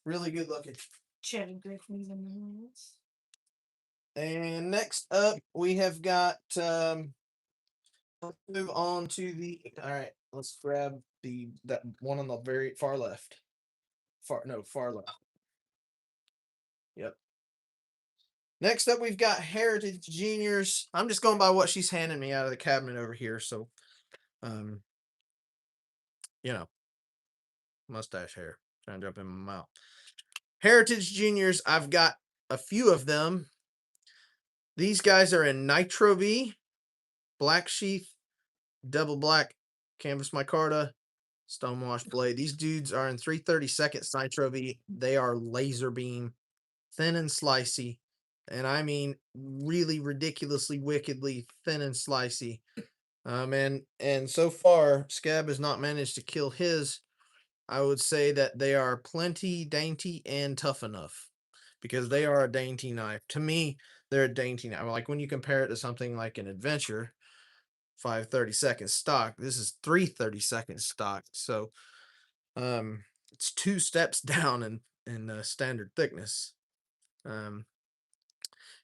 Really good looking. Cheddar Griffins and Minerals. And next up, we have got, let's move on to all right, let's grab that one on the very far left. Far left. Yep. Next up, we've got Heritage Juniors. I'm just going by what she's handing me out of the cabinet over here. So, you know, mustache hair trying to jump in my mouth. Heritage Juniors, I've got a few of them. These guys are in Nitro V, black sheath, double black canvas micarta, stonewash blade. These dudes are in 3/32 Nitro V. They are laser beam, thin and slicey. And I mean really ridiculously, wickedly thin and slicey. And so far, Scab has not managed to kill his. I would say that they are plenty dainty and tough enough because they are a dainty knife. To me, they're a dainty knife. Like when you compare it to something like an Adventure 5/32 stock, this is 3/32 stock. So it's 2 steps down in standard thickness.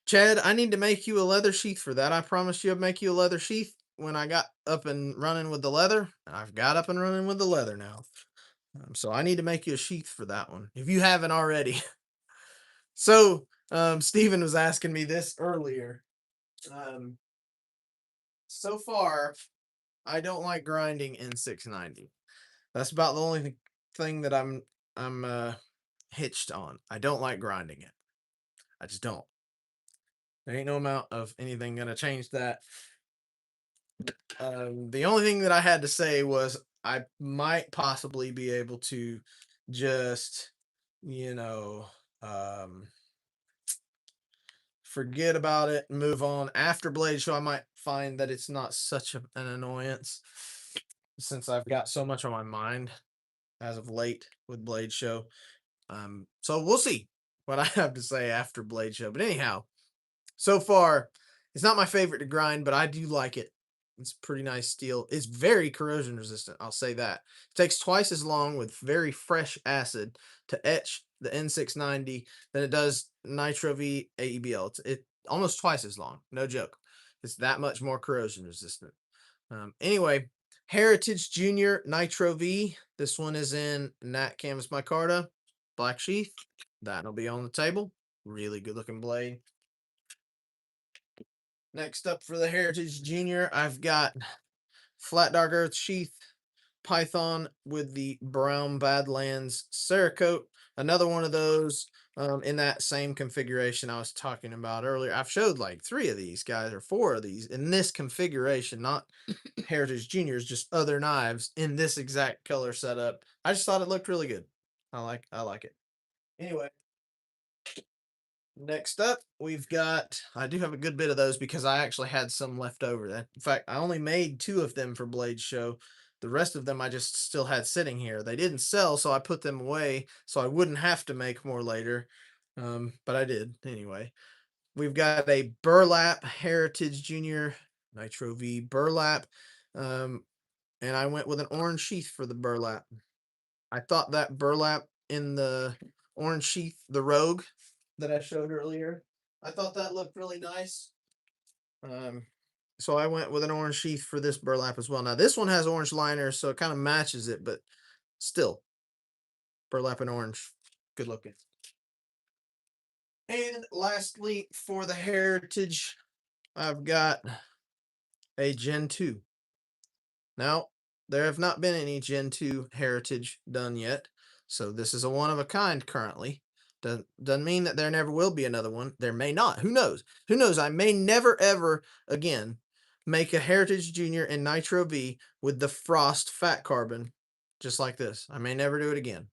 Chad, I need to make you a leather sheath for that. I promised you I'd make you a leather sheath when I got up and running with the leather. I've got up and running with the leather now. So I need to make you a sheath for that one if you haven't already. So Steven was asking me this earlier. So far, I don't like grinding N690. That's about the only thing that I'm hitched on. I don't like grinding it. I just don't. There ain't no amount of anything gonna change that. The only thing that I had to say was I might possibly be able to just, you know, forget about it and move on after Blade Show. I might find that it's not such an annoyance since I've got so much on my mind as of late with Blade Show. So we'll see what I have to say after Blade Show. But anyhow, so far, it's not my favorite to grind, but I do like it. It's pretty nice steel. It's very corrosion resistant. I'll say that. It takes twice as long with very fresh acid to etch the N690 than it does Nitro V AEBL. It's almost twice as long. No joke. It's that much more corrosion resistant. Anyway, Heritage Junior Nitro V. This one is in Nat Canvas Micarta, black sheath. That'll be on the table. Really good looking blade. Next up for the Heritage Junior, I've got Flat Dark Earth Sheath, Python with the Brown Badlands Cerakote. Another one of those in that same configuration I was talking about earlier. I've showed like 3 of these guys or 4 of these in this configuration, not Heritage Juniors, just other knives in this exact color setup. I just thought it looked really good. I like it. Anyway, next up, we've got, I do have a good bit of those because I actually had some left over. In fact, I only made 2 of them for Blade Show. The rest of them I just still had sitting here. They didn't sell, so I put them away so I wouldn't have to make more later. But I did anyway. We've got a Burlap Heritage Junior Nitro V Burlap. And I went with an orange sheath for the Burlap. I thought that burlap in the orange sheath, the Rogue that I showed earlier, I thought that looked really nice. So I went with an orange sheath for this burlap as well. Now this one has orange liners, so it kind of matches it, but still, burlap and orange, good looking. And lastly, for the Heritage, I've got a Gen 2. Now, there have not been any Gen 2 Heritage done yet, so this is a one of a kind currently. Doesn't mean that there never will be another one. There may not. Who knows? Who knows? I may never ever again make a Heritage Junior in Nitro V with the Frost Fat Carbon, just like this. I may never do it again,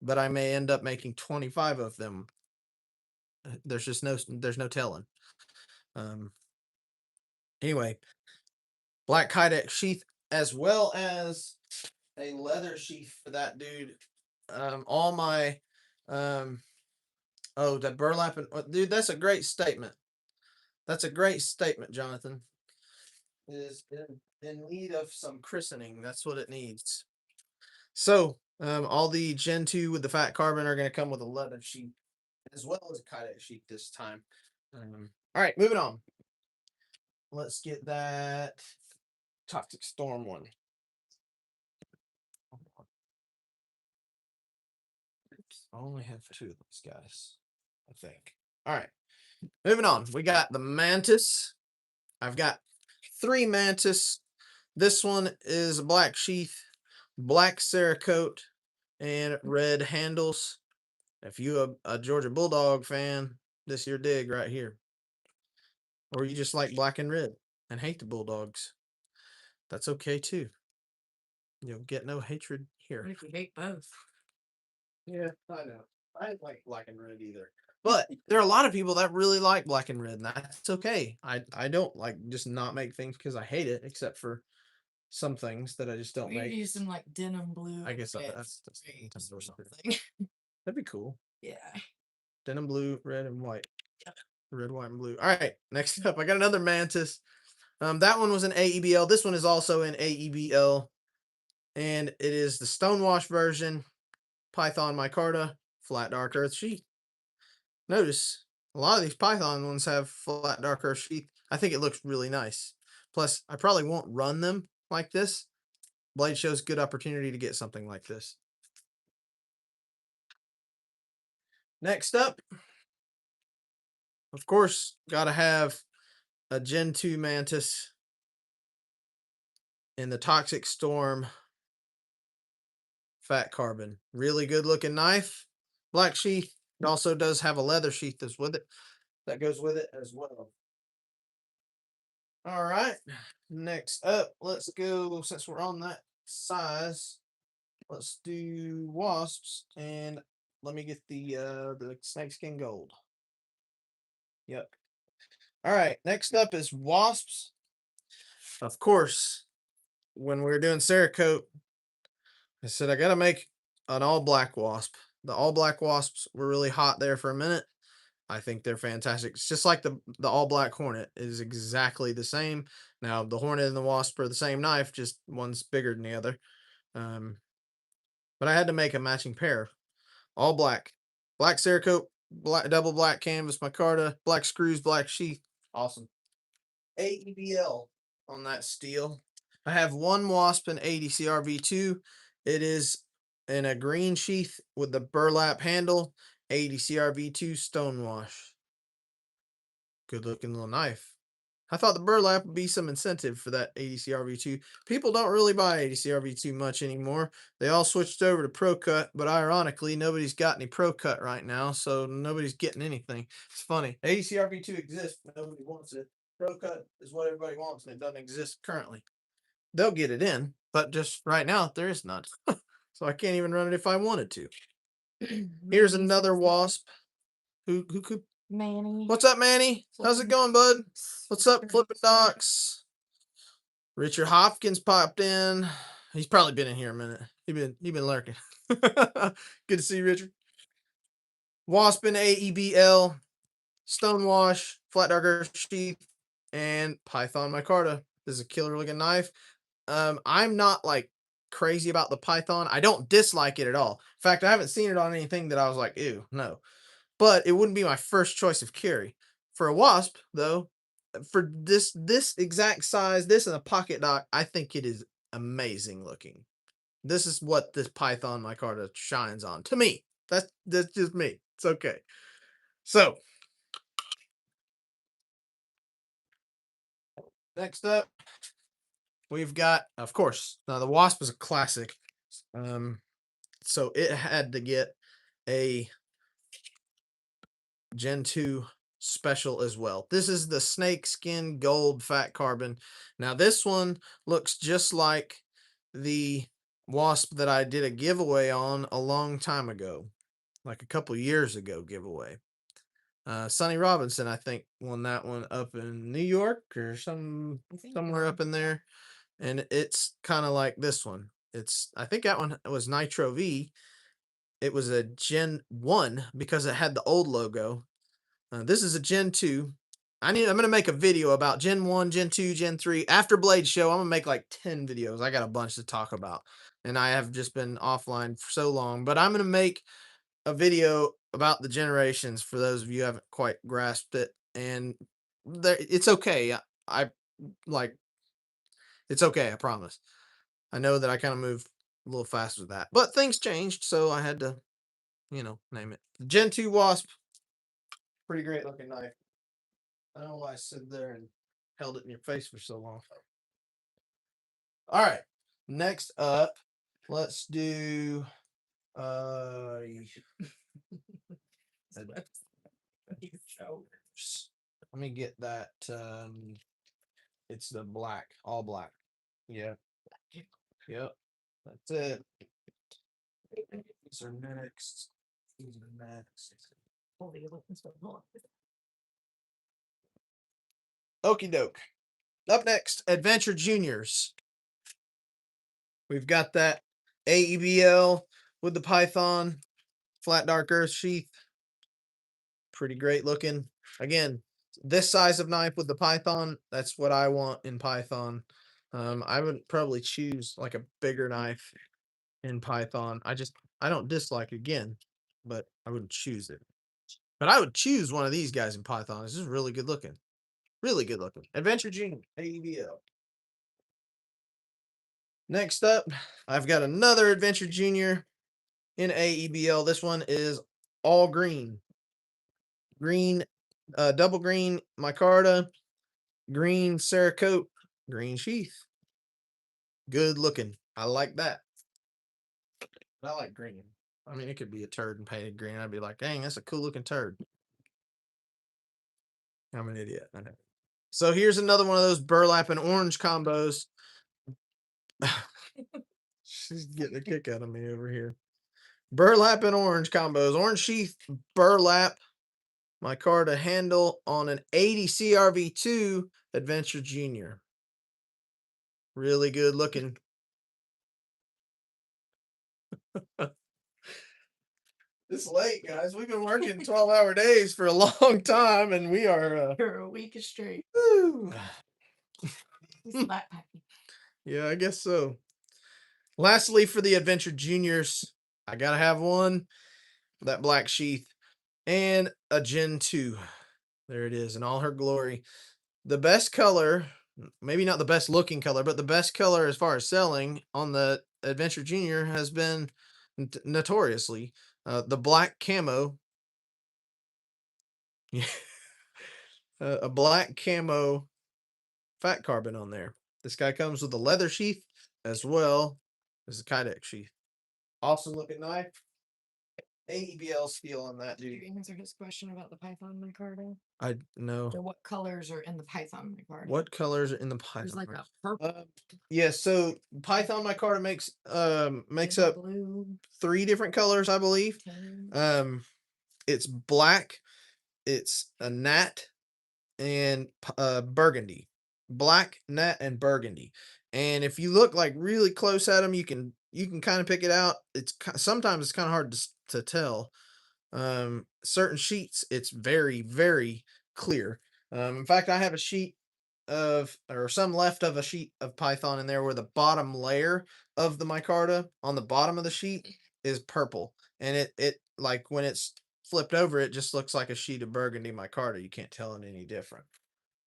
but I may end up making 25 of them. There's no telling. Anyway, black Kydex sheath as well as a leather sheath for that dude. All my the burlap and dude, that's a great statement. That's a great statement, Jonathan. It is in need of some christening. That's what it needs. So all the Gen 2 with the fat carbon are going to come with a leather sheath as well as a Kydex sheath this time. All right, moving on. Let's get that Toxic Storm one. I only have 2 of these guys, I think. All right, moving on. We got the Mantis. I've got 3 Mantis. This one is a black sheath, black Cerakote, and red handles. If you a Georgia Bulldog fan, this your dig right here. Or you just like black and red and hate the Bulldogs, that's okay too. You'll get no hatred here. What if you hate both? Yeah, I know. I don't like black and red either. But there are a lot of people that really like black and red, and that's okay. I don't like just not make things because I hate it, except for some things that I just don't We make. use some like denim blue. I guess red that's stripes or or something. something. That'd be cool. Yeah. Denim blue, red, and white. Yep. Red, white, and blue. All right, next up, I got another Mantis. That one was an AEBL. This one is also an AEBL, and it is the Stonewash version. Python micarta, flat dark earth sheath. Notice a lot of these Python ones have flat dark earth sheath. I think it looks really nice. Plus, I probably won't run them like this. Blade shows good opportunity to get something like this. Next up, of course, gotta have a Gen 2 Mantis in the Toxic Storm Fat Carbon. Really good looking knife. Black sheath. It also does have a leather sheath that's with it. That goes with it as well. All right. Next up, let's go, since we're on that size, let's do wasps, and let me get the snakeskin gold. Yep. All right, next up is wasps. Of course, when we were doing Cerakote, I said I gotta make an all black wasp. The all black wasps were really hot there for a minute. I think they're fantastic. It's just like the all black hornet is exactly the same. Now the hornet and the wasp are the same knife, just one's bigger than the other. But I had to make a matching pair. All black. Black Cerakote, black double black canvas micarta, black screws, black sheath. Awesome. AEBL on that steel. I have 1 wasp and ADCRV2. It is in a green sheath with the burlap handle. ADCRV2 Stonewash. Good looking little knife. I thought the burlap would be some incentive for that ADCRV2. People don't really buy ADCRV2 much anymore. They all switched over to Pro Cut, but ironically, nobody's got any Pro Cut right now, so nobody's getting anything. It's funny. ADCRV2 exists, but nobody wants it. Pro Cut is what everybody wants, and it doesn't exist currently. They'll get it in, but just right now, there is none. So I can't even run it if I wanted to. Here's another wasp. Who could? Manny. What's up, Manny? How's it going, bud? What's up, Flippin' Docs? Richard Hopkins popped in. He's probably been in here a minute. He been lurking. Good to see you, Richard. Wasp and AEBL, Stonewash, flat darker sheath, and Python micarta. This is a killer looking knife. I'm not like crazy about the Python. I don't dislike it at all. In fact, I haven't seen it on anything that I was like, ew, no. But it wouldn't be my first choice of carry. For a wasp, though, for this exact size, this and a pocket dock, I think it is amazing looking. This is what this Python micarta shines on. To me. That's just me. It's okay. So next up, we've got, of course, now the wasp is a classic. So it had to get a Gen 2 special as well. This is the Snake Skin Gold Fat Carbon. Now this one looks just like the wasp that I did a giveaway on a long time ago, like a couple years ago giveaway. Sonny Robinson, I think, won that one up in New York or somewhere up in there. And it's kind of like this one. I think that one was Nitro V. It was a Gen 1 because it had the old logo. This is a Gen 2. I'm going to make a video about Gen 1, Gen 2, Gen 3. After Blade Show, I'm going to make like 10 videos. I got a bunch to talk about. And I have just been offline for so long. But I'm going to make a video about the generations for those of you who haven't quite grasped it. And it's okay. I like, it's okay. I promise. I know that I kind of moved a little fast with that. But things changed, so I had to, name it. Gen 2 Wasp. Pretty great looking knife. I don't know why I stood there and held it in your face for so long. All right. Next up, let's do let me get that. It's the black, all black. Yeah. Yep. That's it. These are next. These are next. Okie doke. Up next, Adventure Juniors. We've got that AEBL with the Python flat dark earth sheath. Pretty great looking. Again, this size of knife with the Python, that's what I want in Python. I would probably choose like a bigger knife in Python. I don't dislike it again, but I wouldn't choose it. But I would choose one of these guys in Python. This is really good looking. Really good looking. Adventure Junior AEBL. Next up, I've got another Adventure Junior in AEBL. This one is all green. Green, double green micarta, green Cerakote, green sheath. Good looking. I like that. I like green. I mean, it could be a turd and painted green. I'd be like, dang, that's a cool looking turd. I'm an idiot. I know. So here's another one of those burlap and orange combos. She's getting a kick out of me over here. Burlap and orange combos. Orange sheath, burlap, micarta handle on an 80 CRV2 Adventure Junior. Really good looking. It's late, guys. We've been working 12-hour days for a long time, and we are For a week straight. woo. Flat packing. Yeah, I guess so. Lastly, for the Adventure Juniors, I gotta have one, that black sheath, and a Gen 2. There it is in all her glory. The best color, maybe not the best looking color, but the best color as far as selling on the Adventure Junior has been notoriously the black camo. A black camo fat carbon on there. This guy comes with a leather sheath as well as a Kydex sheath. Awesome looking knife. AEBL steel on that, Did dude. you answer his question about the Python micarta? I know. So what colors are in the Python micarta? What colors are in the There's Python? like a purple. Yeah, so Python micarta makes there's up blue. 3 different colors, I believe. tan. It's black, it's a gnat, and burgundy. Black, gnat, and burgundy. And if you look like really close at them, you can kind of pick it out. Sometimes it's kind of hard to tell. Certain sheets, it's very, very clear. In fact, I have a sheet or some left of a sheet of Python in there where the bottom layer of the micarta on the bottom of the sheet is purple, and it like when it's flipped over, it just looks like a sheet of burgundy micarta. You can't tell it any different.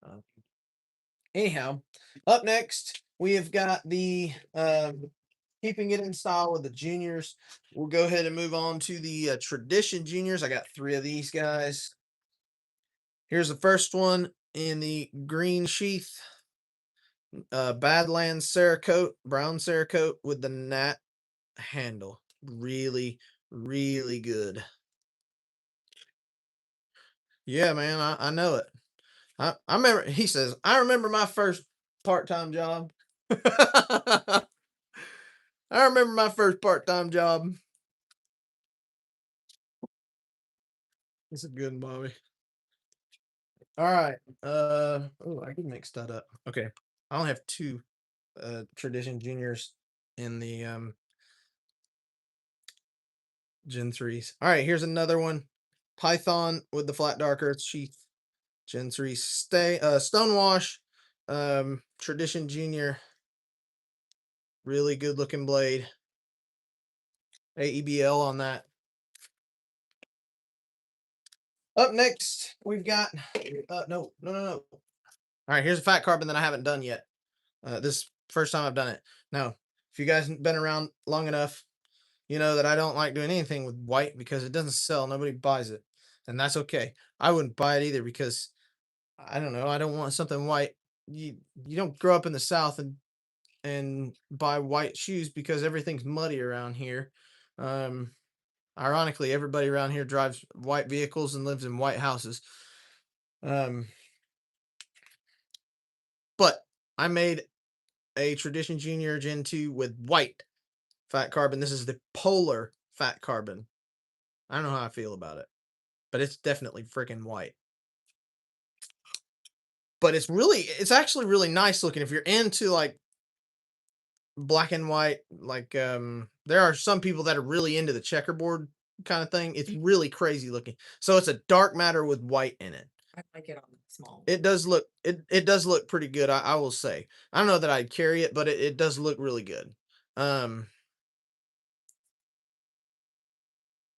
Uh, Anyhow, up next we have got the keeping it in style with the juniors. We'll go ahead and move on to the tradition juniors. I got 3 of these guys. Here's the first one in the green sheath. Badlands Cerakote, brown Cerakote with the gnat handle. Really, really good. Yeah, man, I know it. I remember, he says, I remember my first part-time job. I remember my first part-time job. It's a good one, Bobby. All right. Oh, I did mix that up. Okay. I only have 2 tradition juniors in the Gen 3s. All right, here's another one. Python with the flat dark earth sheath. Gen 3 Stonewash. Tradition junior. Really good looking blade. AEBL on that. Up next, we've got no. All right, here's a fat carbon that I haven't done yet. This first time I've done it. Now, if you guys been around long enough, you know that I don't like doing anything with white because it doesn't sell. Nobody buys it, and that's okay. I wouldn't buy it either because I don't know. I don't want something white. You don't grow up in the South and buy white shoes because everything's muddy around here. Ironically, everybody around here drives white vehicles and lives in white houses. But I made a Tradition Junior Gen 2 with white fat carbon. This is the polar fat carbon. I don't know how I feel about it, but it's definitely freaking white. But it's actually really nice looking if you're into like black and white. Like there are some people that are really into the checkerboard kind of thing. It's really crazy looking. So it's a dark matter with white in it. I like it on small. It does look it does look pretty good. I will say. I don't know that I'd carry it, but it does look really good.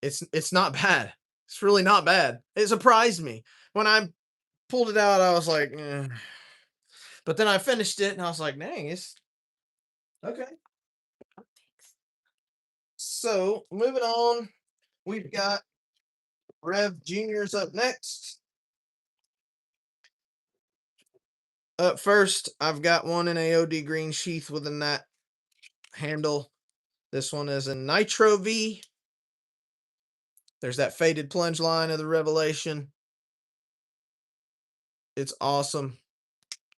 It's not bad. It's really not bad. It surprised me when I pulled it out. I was like, eh. But then I finished it and I was like, dang, it's okay. So moving on, we've got Rev Juniors up next. Up first, I've got one in AOD green sheath with a gnat handle. This one is a Nitro V. There's that faded plunge line of the Revelation. It's awesome.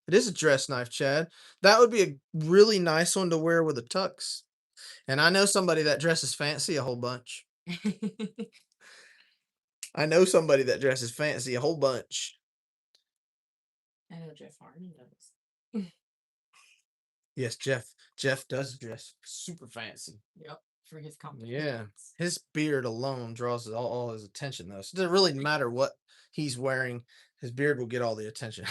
It is a dress knife, Chad. That would be a really nice one to wear with a tux. And I know somebody that dresses fancy a whole bunch. I know somebody that dresses fancy a whole bunch. I know Jeff Harmon does. Yes, Jeff does dress super fancy. Yep, for his company. Yeah. His beard alone draws all his attention, though. So it doesn't really matter what he's wearing. His beard will get all the attention.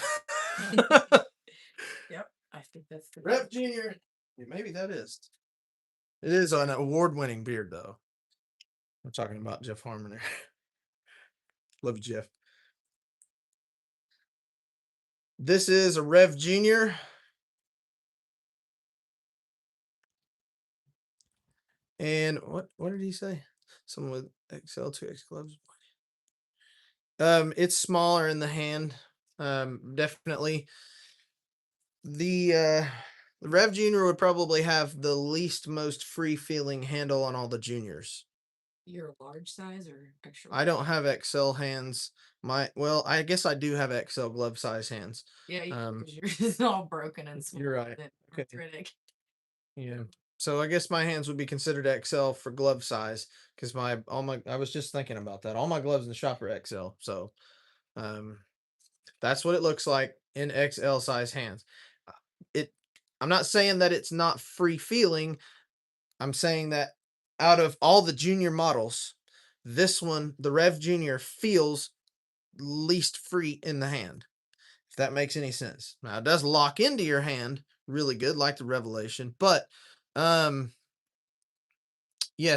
Yep, I think that's the Rev Junior. Yeah, maybe that is. It is an award-winning beard, though. I'm talking about Jeff Harmon there. Love you, Jeff. This is a Rev Junior. And what did he say? Someone with XL 2X gloves. It's smaller in the hand. Definitely. The Rev Junior would probably have the least most free feeling handle on all the juniors. You're a large size or extra? I don't have XL hands. I guess I do have XL glove size hands. Yeah, yours is all broken and small. You're right. And Okay. arthritic. Yeah. So I guess my hands would be considered XL for glove size because I was just thinking about that. All my gloves in the shop are XL. So that's what it looks like in XL size hands. I'm not saying that it's not free feeling. I'm saying that out of all the junior models, this one, the Rev Junior, feels least free in the hand. If that makes any sense. Now it does lock into your hand really good, like the Revelation, but Yeah,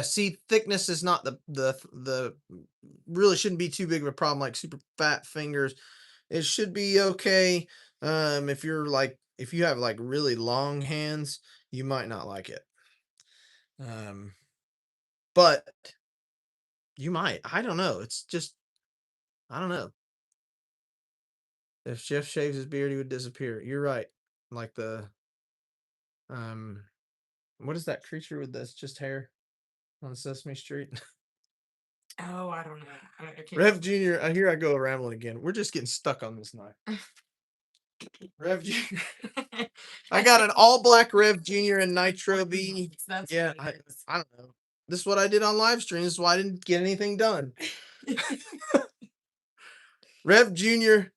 see, thickness is not the really shouldn't be too big of a problem like super fat fingers. It should be okay. If you're like if you have like really long hands, you might not like it. Um, but you might. I don't know. It's just I don't know. If Jeff shaves his beard, he would disappear. You're right. Like the um what is that creature with this just hair on Sesame Street? Oh, I don't know. I can't Rev Jr. Here I go rambling again. We're just getting stuck on this knife. Rev Jr. I got an all black Rev Jr. and Nitro V. That's Yeah, what it is. I don't know. This is what I did on live stream. This is why I didn't get anything done. Rev Jr.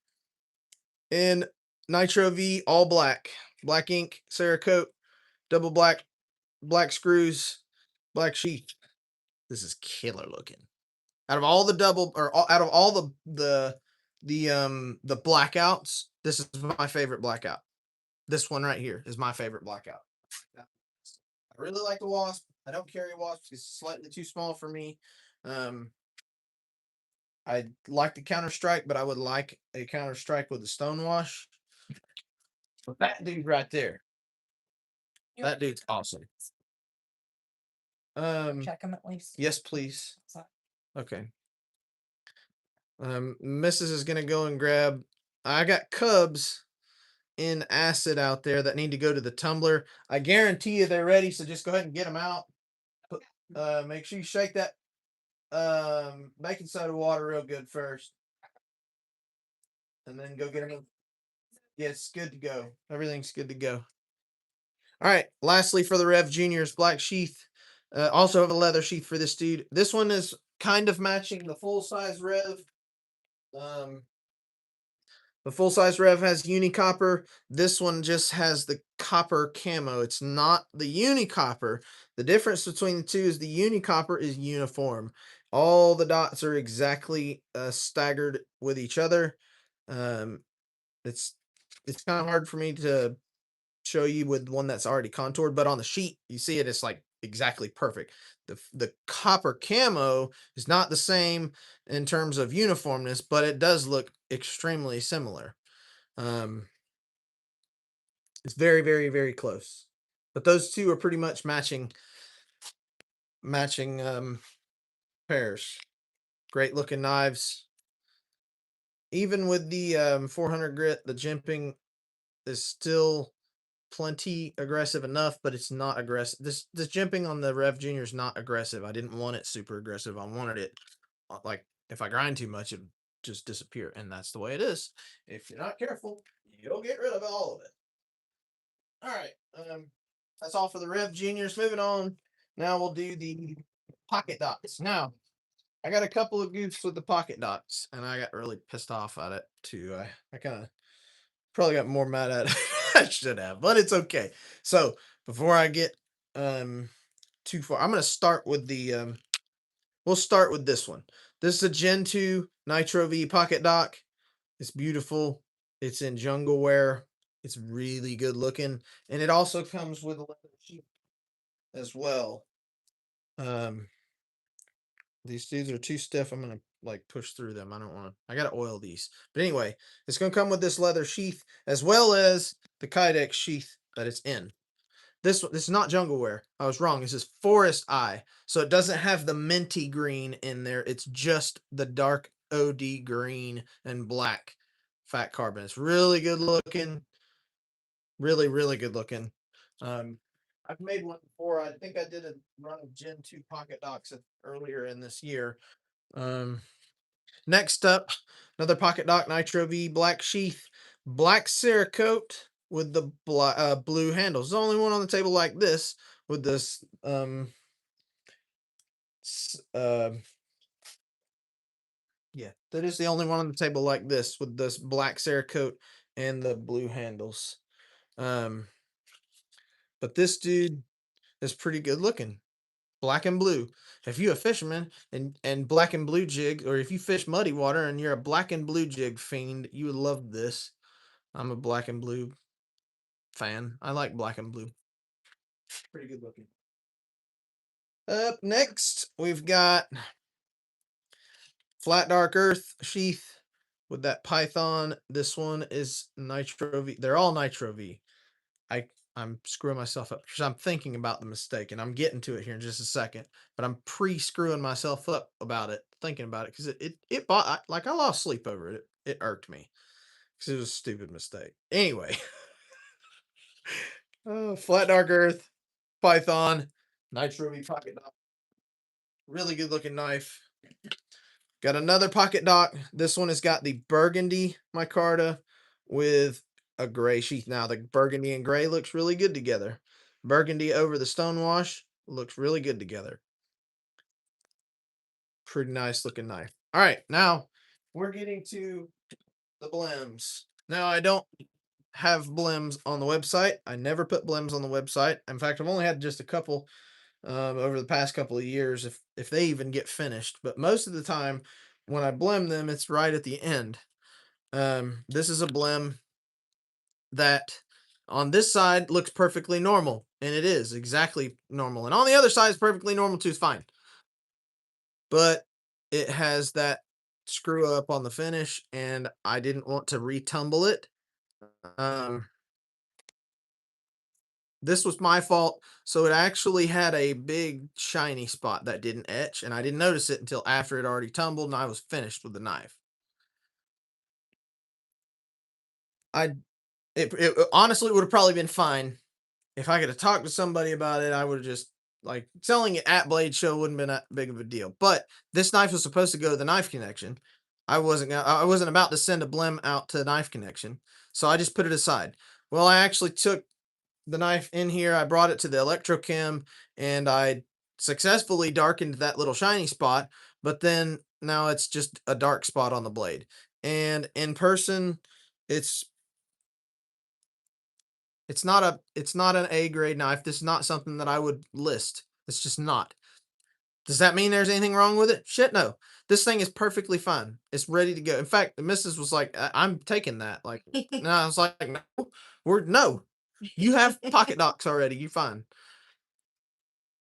in Nitro V, all black. Black ink, Cerakote, double black, black screws, black sheath. This is killer looking. Out of all the double or out of all the blackouts, this is my favorite blackout. This one right here is my favorite blackout. I really like the Wasp. I don't carry a Wasp. It's slightly too small for me. I like the Counter Strike, but I would like a Counter Strike with a Stonewash. But that dude right there, that dude's awesome. Check them at least. Yes, please. So- Okay. Mrs. is gonna go and grab. I got Cubs in acid out there that need to go to the tumbler. I guarantee you they're ready, so just go ahead and get them out. Make sure you shake that baking soda water real good first, and then go get them. Yeah, it's good to go. Everything's good to go. All right. Lastly, for the Rev Juniors, black sheath. Also have a leather sheath for this dude. This one is kind of matching the full size Rev. The full size Rev has uni copper. This one just has the copper camo. It's not the uni copper. The difference between the two is the uni copper is uniform. All the dots are exactly staggered with each other. It's kind of hard for me to show you with one that's already contoured, but on the sheet you see it. It's like exactly perfect. The copper camo is not the same in terms of uniformness, but it does look extremely similar. It's very, very, very close. But those two are pretty much matching pairs. Great looking knives. Even with the 400 grit, the jimping is still plenty aggressive enough, but it's not aggressive. This jimping on the Rev Junior is not aggressive. I didn't want it super aggressive. I wanted it like if I grind too much, it just disappear, and that's the way it is. If you're not careful, you'll get rid of all of it. All right, that's all for the Rev Juniors. Moving on. Now we'll do the pocket dots. Now, I got a couple of goofs with the pocket dots, and I got really pissed off at it too. I kind of probably got more mad at it than I should have, but it's okay. So before I get too far, I'm gonna start with the we'll start with this one. This is a Gen 2 Nitro V pocket dock. It's beautiful. It's in jungle wear. It's really good looking, and it also comes with a leather sheath as well. These dudes are too stiff. I'm gonna like push through them. I don't want to. I gotta oil these. But anyway, it's gonna come with this leather sheath as well as the Kydex sheath that it's in. This is not jungle wear. I was wrong. This is Forest Eye, so it doesn't have the minty green in there. It's just the dark OD green and black fat carbon. It's really good looking. Really, really good looking. I've made one before. I think I did a run of Gen 2 pocket docks earlier in this year. Next up, another pocket dock Nitro V black sheath, black Cerakote with the blue handles. There's only one on the table like this with this yeah, that is the only one on the table like this with this black Cerakote and the blue handles. But this dude is pretty good looking. Black and blue. If you're a fisherman and black and blue jig, or if you fish muddy water and you're a black and blue jig fiend, you would love this. I'm a black and blue fan. I like black and blue. Pretty good looking. Up next, we've got Flat Dark Earth sheath with that Python. This one is Nitro V. They're all Nitro V. I'm screwing myself up because I'm thinking about the mistake, and I'm getting to it here in just a second. But I'm pre-screwing myself up about it, thinking about it because I lost sleep over it. It irked me because it was a stupid mistake. Anyway, Flat Dark Earth, Python, Nitro V pocket dock. Really good looking knife. Got another pocket dock. This one has got the burgundy micarta with a gray sheath. Now the burgundy and gray looks really good together. Burgundy over the stonewash looks really good together. Pretty nice looking knife. All right, now we're getting to the blims. Now I don't have blims on the website. I never put blims on the website. In fact, I've only had just a couple over the past couple of years, if they even get finished. But most of the time, when I blim them, it's right at the end. This is a blim that on this side looks perfectly normal, and it is exactly normal. And on the other side is perfectly normal too. It's fine, but it has that screw up on the finish, and I didn't want to retumble it. This was my fault. So it actually had a big shiny spot that didn't etch, and I didn't notice it until after it already tumbled and I was finished with the knife. It honestly would have probably been fine if I could have talked to somebody about it. I would have just like selling it at Blade Show wouldn't have been that big of a deal. But this knife was supposed to go to the Knife Connection. I wasn't about to send a blim out to Knife Connection, so I just put it aside. Well, I actually took the knife in here. I brought it to the electrochem and I successfully darkened that little shiny spot, but then now it's just a dark spot on the blade. And in person, it's not an A grade knife. This is not something that I would list. It's just not. Does that mean there's anything wrong with it? Shit, no. This thing is perfectly fine. It's ready to go. In fact, the missus was like, I'm taking that. Like, no, I was like, no, you have pocket docks already. You're fine.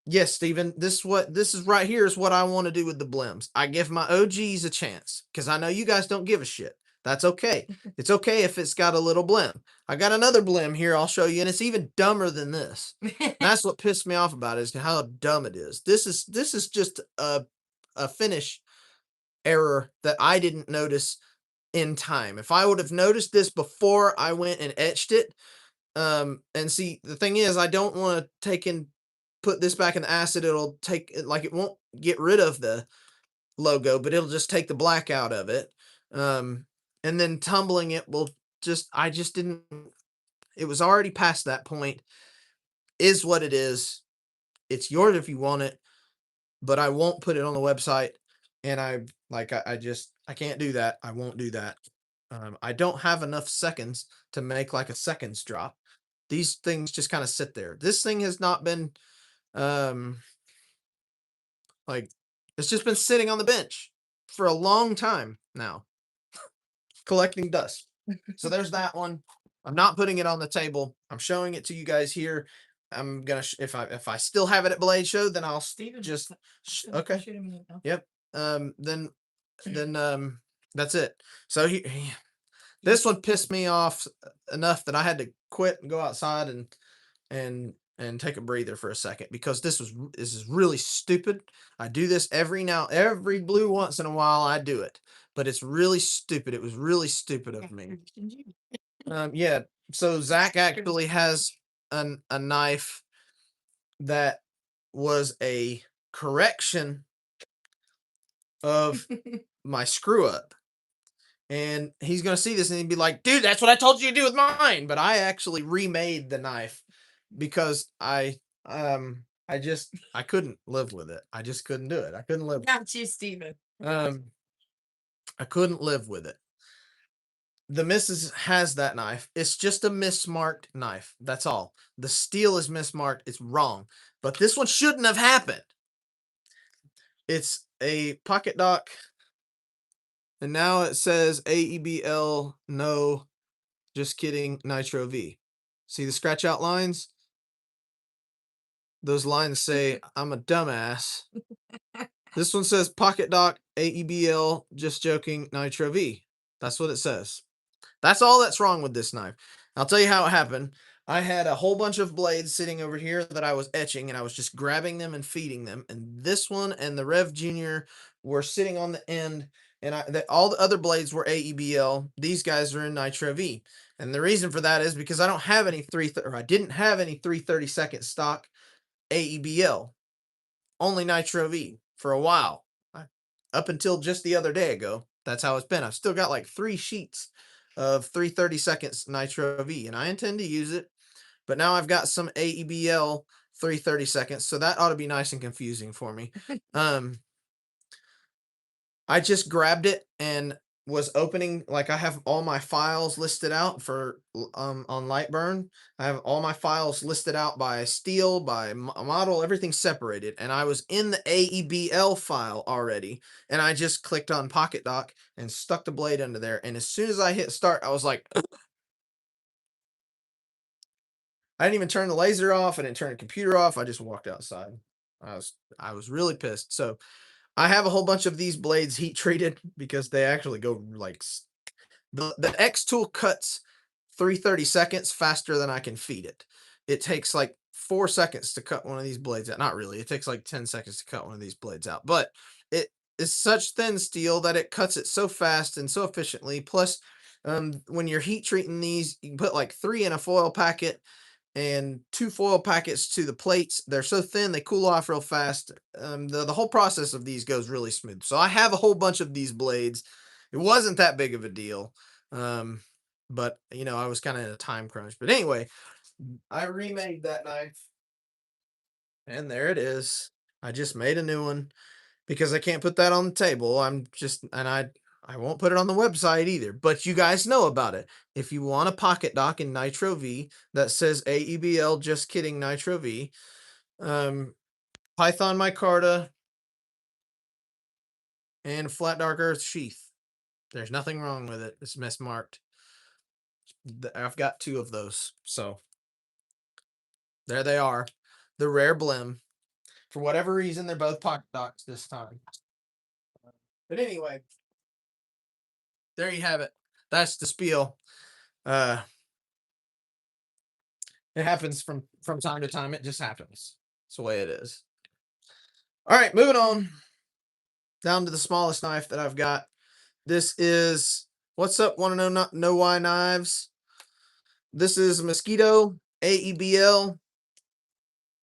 Yes, Steven, this is right here is what I want to do with the blims. I give my OGs a chance because I know you guys don't give a shit. That's okay. It's okay if it's got a little blim. I got another blim here I'll show you, and it's even dumber than this. That's what pissed me off about it, is how dumb it is. This is just a finish error that I didn't notice in time. If I would have noticed this before I went and etched it, and see, the thing is, I don't want to put this back in the acid. It'll take it, like, it won't get rid of the logo, but it'll just take the black out of it. And then tumbling it will I just didn't, it was already past that point. Is what it is. It's yours if you want it, but I won't put it on the website. And I can't do that. I won't do that. I don't have enough seconds to make like a seconds drop. These things just kind of sit there. This thing has not been, like, it's just been sitting on the bench for a long time now, collecting dust. So there's that one. I'm not putting it on the table. I'm showing it to you guys here. I'm gonna if I still have it at Blade Show, then I'll Steven, just okay. okay. Yep. Then that's it. So this one pissed me off enough that I had to quit and go outside and take a breather for a second, because this is really stupid. I do this every blue once in a while I do it, but it's really stupid. It was really stupid of me. Yeah. So Zach actually has a knife that was a correction of my screw up. And he's going to see this and he'd be like, dude, that's what I told you to do with mine. But I actually remade the knife because I couldn't live with it. I just couldn't do it. I couldn't live. Not you, Steven. I couldn't live with it. The missus has that knife. It's just a mismarked knife. That's all. The steel is mismarked. It's wrong. But this one shouldn't have happened. It's a pocket dock. And now it says AEBL, no, just kidding, Nitro V. See the scratch out lines? those lines say I'm a dumbass. This one says Pocket Doc AEBL, just joking, Nitro V. That's what it says. That's all that's wrong with this knife. I'll tell you how it happened. I had a whole bunch of blades sitting over here that I was etching, and I was just grabbing them and feeding them. And this one and the Rev Junior were sitting on the end, and all the other blades were AEBL. These guys are in Nitro V. And the reason for that is because I don't have any I didn't have any 3/32 stock AEBL, only Nitro V for a while. Up until just the other day ago. That's how it's been. I've still got like 3 sheets of 3/32 Nitro V, and I intend to use it. But now I've got some AEBL 3/32, so that ought to be nice and confusing for me. I just grabbed it and was opening, like I have all my files listed out for on Lightburn. I have all my files listed out by steel, by model, everything separated, and I was in the AEBL file already, and I just clicked on Pocket Doc and stuck the blade under there, and as soon as I hit start, I was like, I didn't even turn the laser off, I didn't turn the computer off, I just walked outside. I was really pissed. So I have a whole bunch of these blades heat treated because they actually go like the X tool cuts 3/32 faster than I can feed it. It takes like 4 seconds to cut one of these blades out. Not really. It takes like 10 seconds to cut one of these blades out. But it is such thin steel that it cuts it so fast and so efficiently. Plus, when you're heat treating these, you can put like 3 in a foil packet and 2 foil packets to the plates. They're so thin, they cool off real fast. The whole process of these goes really smooth. So I have a whole bunch of these blades. It wasn't that big of a deal. But you know, I was kind of in a time crunch. But anyway, I remade that knife. And there it is. I just made a new one because I can't put that on the table. I won't put it on the website either, but you guys know about it. If you want a Pocket Doc in Nitro V that says AEBL, just kidding, Nitro V, Python micarta, and flat dark earth sheath. There's nothing wrong with it. It's mismarked. I've got 2 of those. So there they are. The rare blim. For whatever reason, they're both Pocket Docs this time. But anyway, there you have it. That's the spiel. It happens from time to time. It just happens. It's the way it is. All right, moving on down to the smallest knife that I've got. This is, what's up, want to know why knives? This is Mosquito AEBL.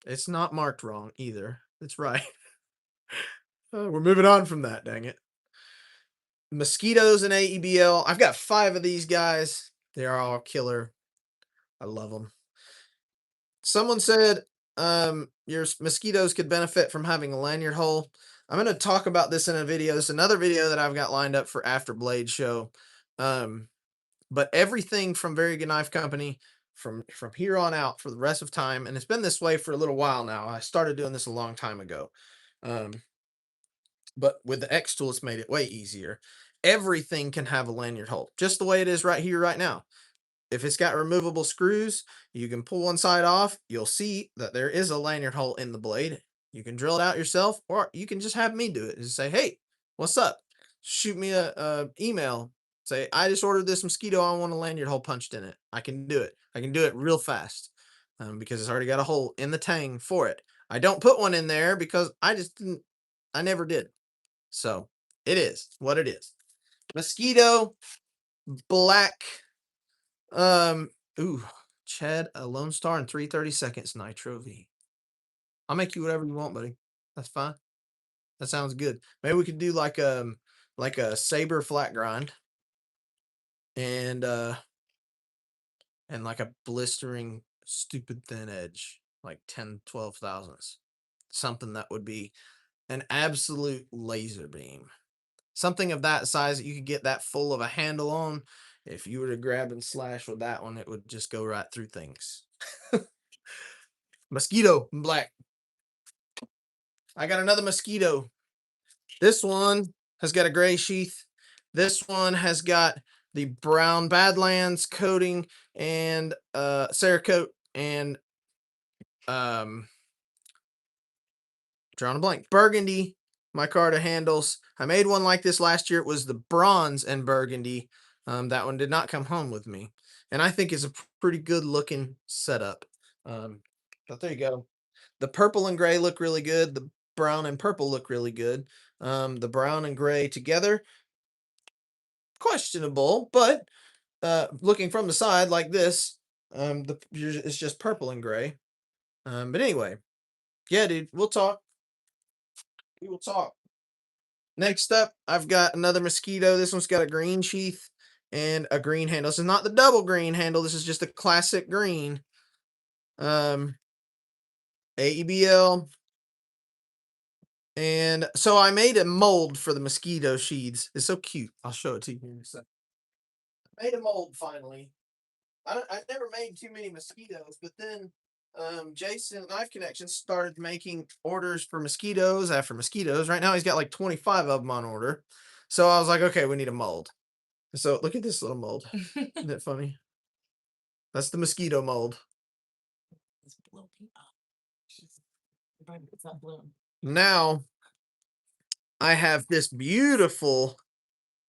It's not marked wrong either. It's right. We're moving on from that, dang it. Mosquitoes and AEBL. I've got 5 of these guys. They are all killer. I love them. Someone said your mosquitoes could benefit from having a lanyard hole. I'm going to talk about this in a video. This is another video that I've got lined up for after Blade Show. But everything from Very Good Knife Company from here on out for the rest of time, and it's been this way for a little while now. I started doing this a long time ago. But with the X tool, it's made it way easier. Everything can have a lanyard hole, just the way it is right here, right now. If it's got removable screws, you can pull one side off. You'll see that there is a lanyard hole in the blade. You can drill it out yourself, or you can just have me do it and say, hey, what's up? Shoot me a email. Say, I just ordered this mosquito. I want a lanyard hole punched in it. I can do it. I can do it real fast because it's already got a hole in the tang for it. I don't put one in there because I never did. So it is what it is. Mosquito black. Chad, a Lone Star in 3/32 Nitro V. I'll make you whatever you want, buddy. That's fine. That sounds good. Maybe we could do like a saber flat grind and like a blistering stupid thin edge, like 10, 12 thousandths. Something that would be an absolute laser beam. Something of that size that you could get that full of a handle on. If you were to grab and slash with that one, it would just go right through things. Mosquito black. I got another mosquito. This one has got a gray sheath. This one has got the brown Badlands coating and Cerakote and drawing a blank. Burgundy micarta handles. I made one like this last year. It was the bronze and burgundy. That one did not come home with me, and I think it's a pretty good looking setup. But there you go. The purple and gray look really good. The brown and purple look really good. The brown and gray together, questionable, but looking from the side like this, it's just purple and gray. But anyway, yeah, dude, we'll talk. We will talk. Next up, I've got another mosquito. This one's got a green sheath and a green handle. This is not the double green handle. This is just a classic green. AEBL. And so I made a mold for the mosquito sheaths. It's so cute. I'll show it to you in a second. I made a mold finally. I never made too many mosquitoes, but then Jason at Knife Connection started making orders for mosquitoes after mosquitoes. Right now he's got like 25 of them on order. So I was like, okay, we need a mold. So look at this little mold. Isn't that funny? That's the mosquito mold. It's blue. It's not blue. Now I have this beautiful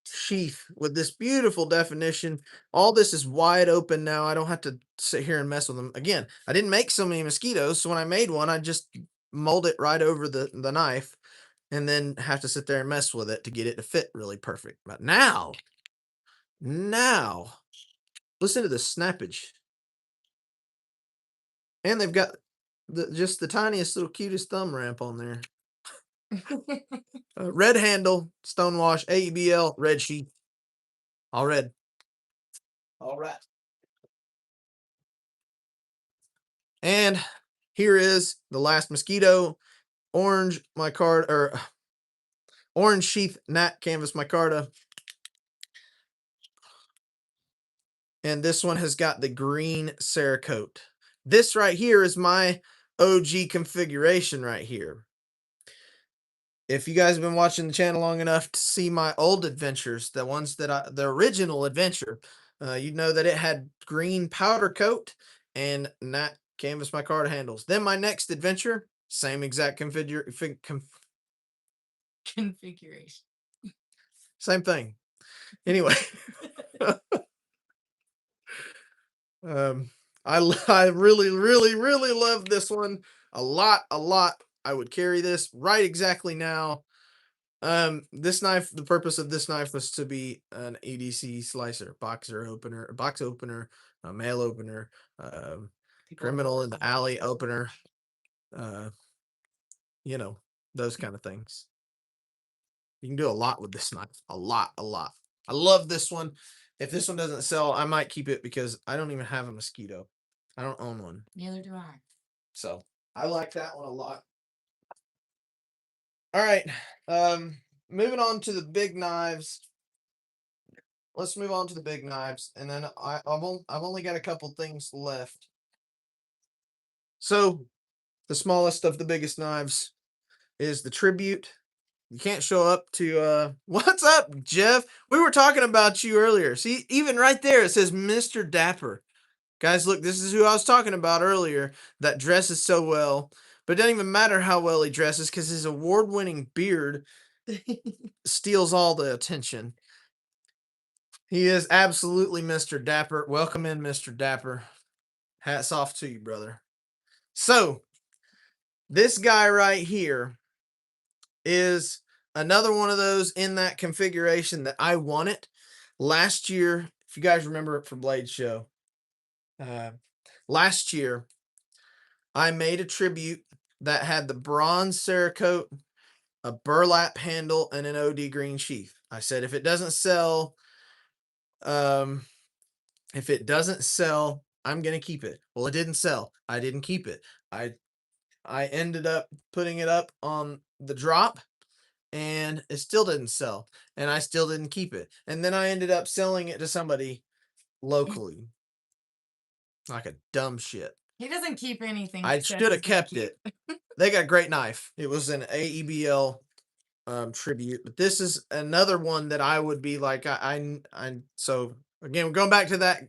sheath with this beautiful definition. All this is wide open now. I don't have to sit here and mess with them. Again, I didn't make so many mosquitoes, so when I made one, I just mold it right over the knife and then have to sit there and mess with it to get it to fit really perfect. But now, listen to the snappage. And they've got just the tiniest little cutest thumb ramp on there. Red handle, stonewash, AEBL, red sheath. All red. All right. And here is the last mosquito. Orange micarta, or orange sheath nat canvas micarta. And this one has got the green Cerakote. This right here is my OG configuration right here. If you guys have been watching the channel long enough to see my old adventures, the ones that the original adventure, you'd know that it had green powder coat and nat canvas micarta handles. Then my next adventure, same exact configuration. Same thing. Anyway, I really love this one a lot. I would carry this right exactly now. This knife, the purpose of this knife was to be an EDC slicer, box opener, a mail opener, criminal in the alley opener, you know, those kind of things. You can do a lot with this knife. A lot. I love this one. If this one doesn't sell, I might keep it because I don't even have a mosquito. I don't own one. Neither do I. So I like that one a lot. All right. Moving on to the big knives. Let's move on to the big knives, and then I've only got a couple things left. So the smallest of the biggest knives is the Tribute. You can't show up to what's up, Jeff? We were talking about you earlier. See, even right there it says Mr. Dapper. Guys, look, this is who I was talking about earlier that dresses so well. But it doesn't even matter how well he dresses because his award-winning beard steals all the attention. He is absolutely Mr. Dapper. Welcome in, Mr. Dapper. Hats off to you, brother. So, this guy right here is another one of those in that configuration that I wanted. Last year, if you guys remember it for Blade Show, last year, I made a Tribute that had the bronze Cerakote, a burlap handle, and an OD green sheath. I said, if it doesn't sell, I'm going to keep it. Well, it didn't sell. I didn't keep it. I ended up putting it up on the drop and it still didn't sell and I still didn't keep it. And then I ended up selling it to somebody locally. Like a dumb shit. He doesn't keep anything. I he says should have he's gonna kept keep. it. They got a great knife. It was an AEBL Tribute, but this is another one that I would be like, so again, we're going back to that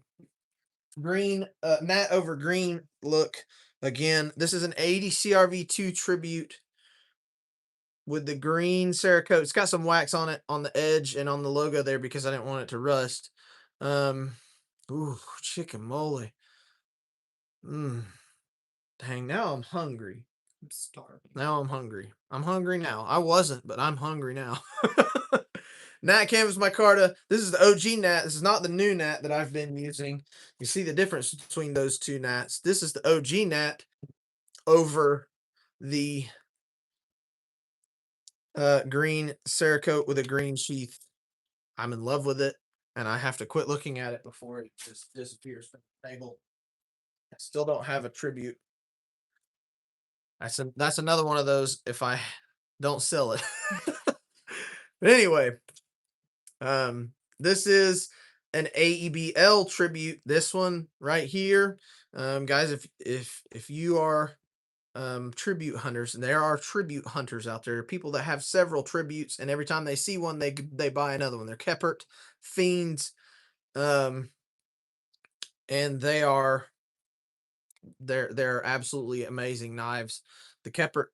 green, matte over green look. Again, this is an 80 CRV2 Tribute. with the green Cerakote. It's got some wax on it on the edge and on the logo there because I didn't want it to rust. Ooh, chicken moly. Dang, now I'm hungry. I'm starving. Now I'm hungry. I'm hungry now. I wasn't, but I'm hungry now. Nat Canvas Micarta. This is the OG Nat. This is not the new Nat that I've been using. You see the difference between those two Nats. This is the OG Nat over the green Cerakote with a green sheath. I'm in love with it, and I have to quit looking at it before it just disappears from the table. I still don't have a tribute. That's another one of those if I don't sell it. But anyway, this is an AEBL tribute. This one right here, guys. If you are tribute hunters, and there are tribute hunters out there, people that have several tributes, and every time they see one, they buy another one. They're Keppert fiends, and they're absolutely amazing knives. The Keppert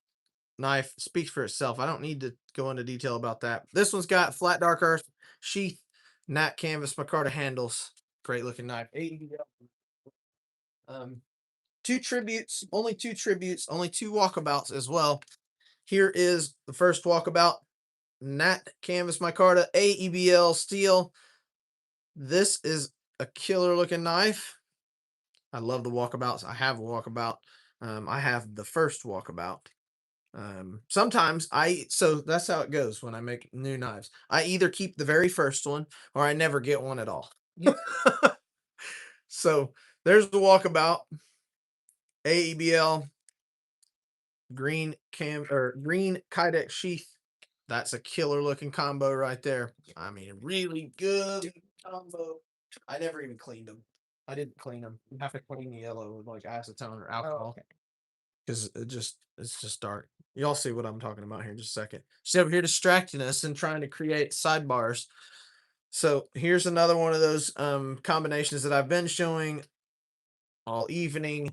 knife speaks for itself. I don't need to go into detail about that. This one's got flat dark earth sheath, Nat Canvas Micarta handles. Great looking knife. Two tributes, only two walkabouts as well. Here is the first walkabout, Nat Canvas Micarta AEBL steel. This is a killer looking knife. I love the walkabouts. I have a walkabout. I have the first walkabout. Sometimes so that's how it goes when I make new knives. I either keep the very first one or I never get one at all. So there's the walkabout. AEBL green Kydex sheath. That's a killer looking combo right there. I mean, really good combo. I never even cleaned them. I didn't clean them. You have to clean the yellow with like acetone or alcohol. Because it's just dark. Y'all see what I'm talking about here in just a second. She's over here distracting us and trying to create sidebars. So here's another one of those combinations that I've been showing all evening.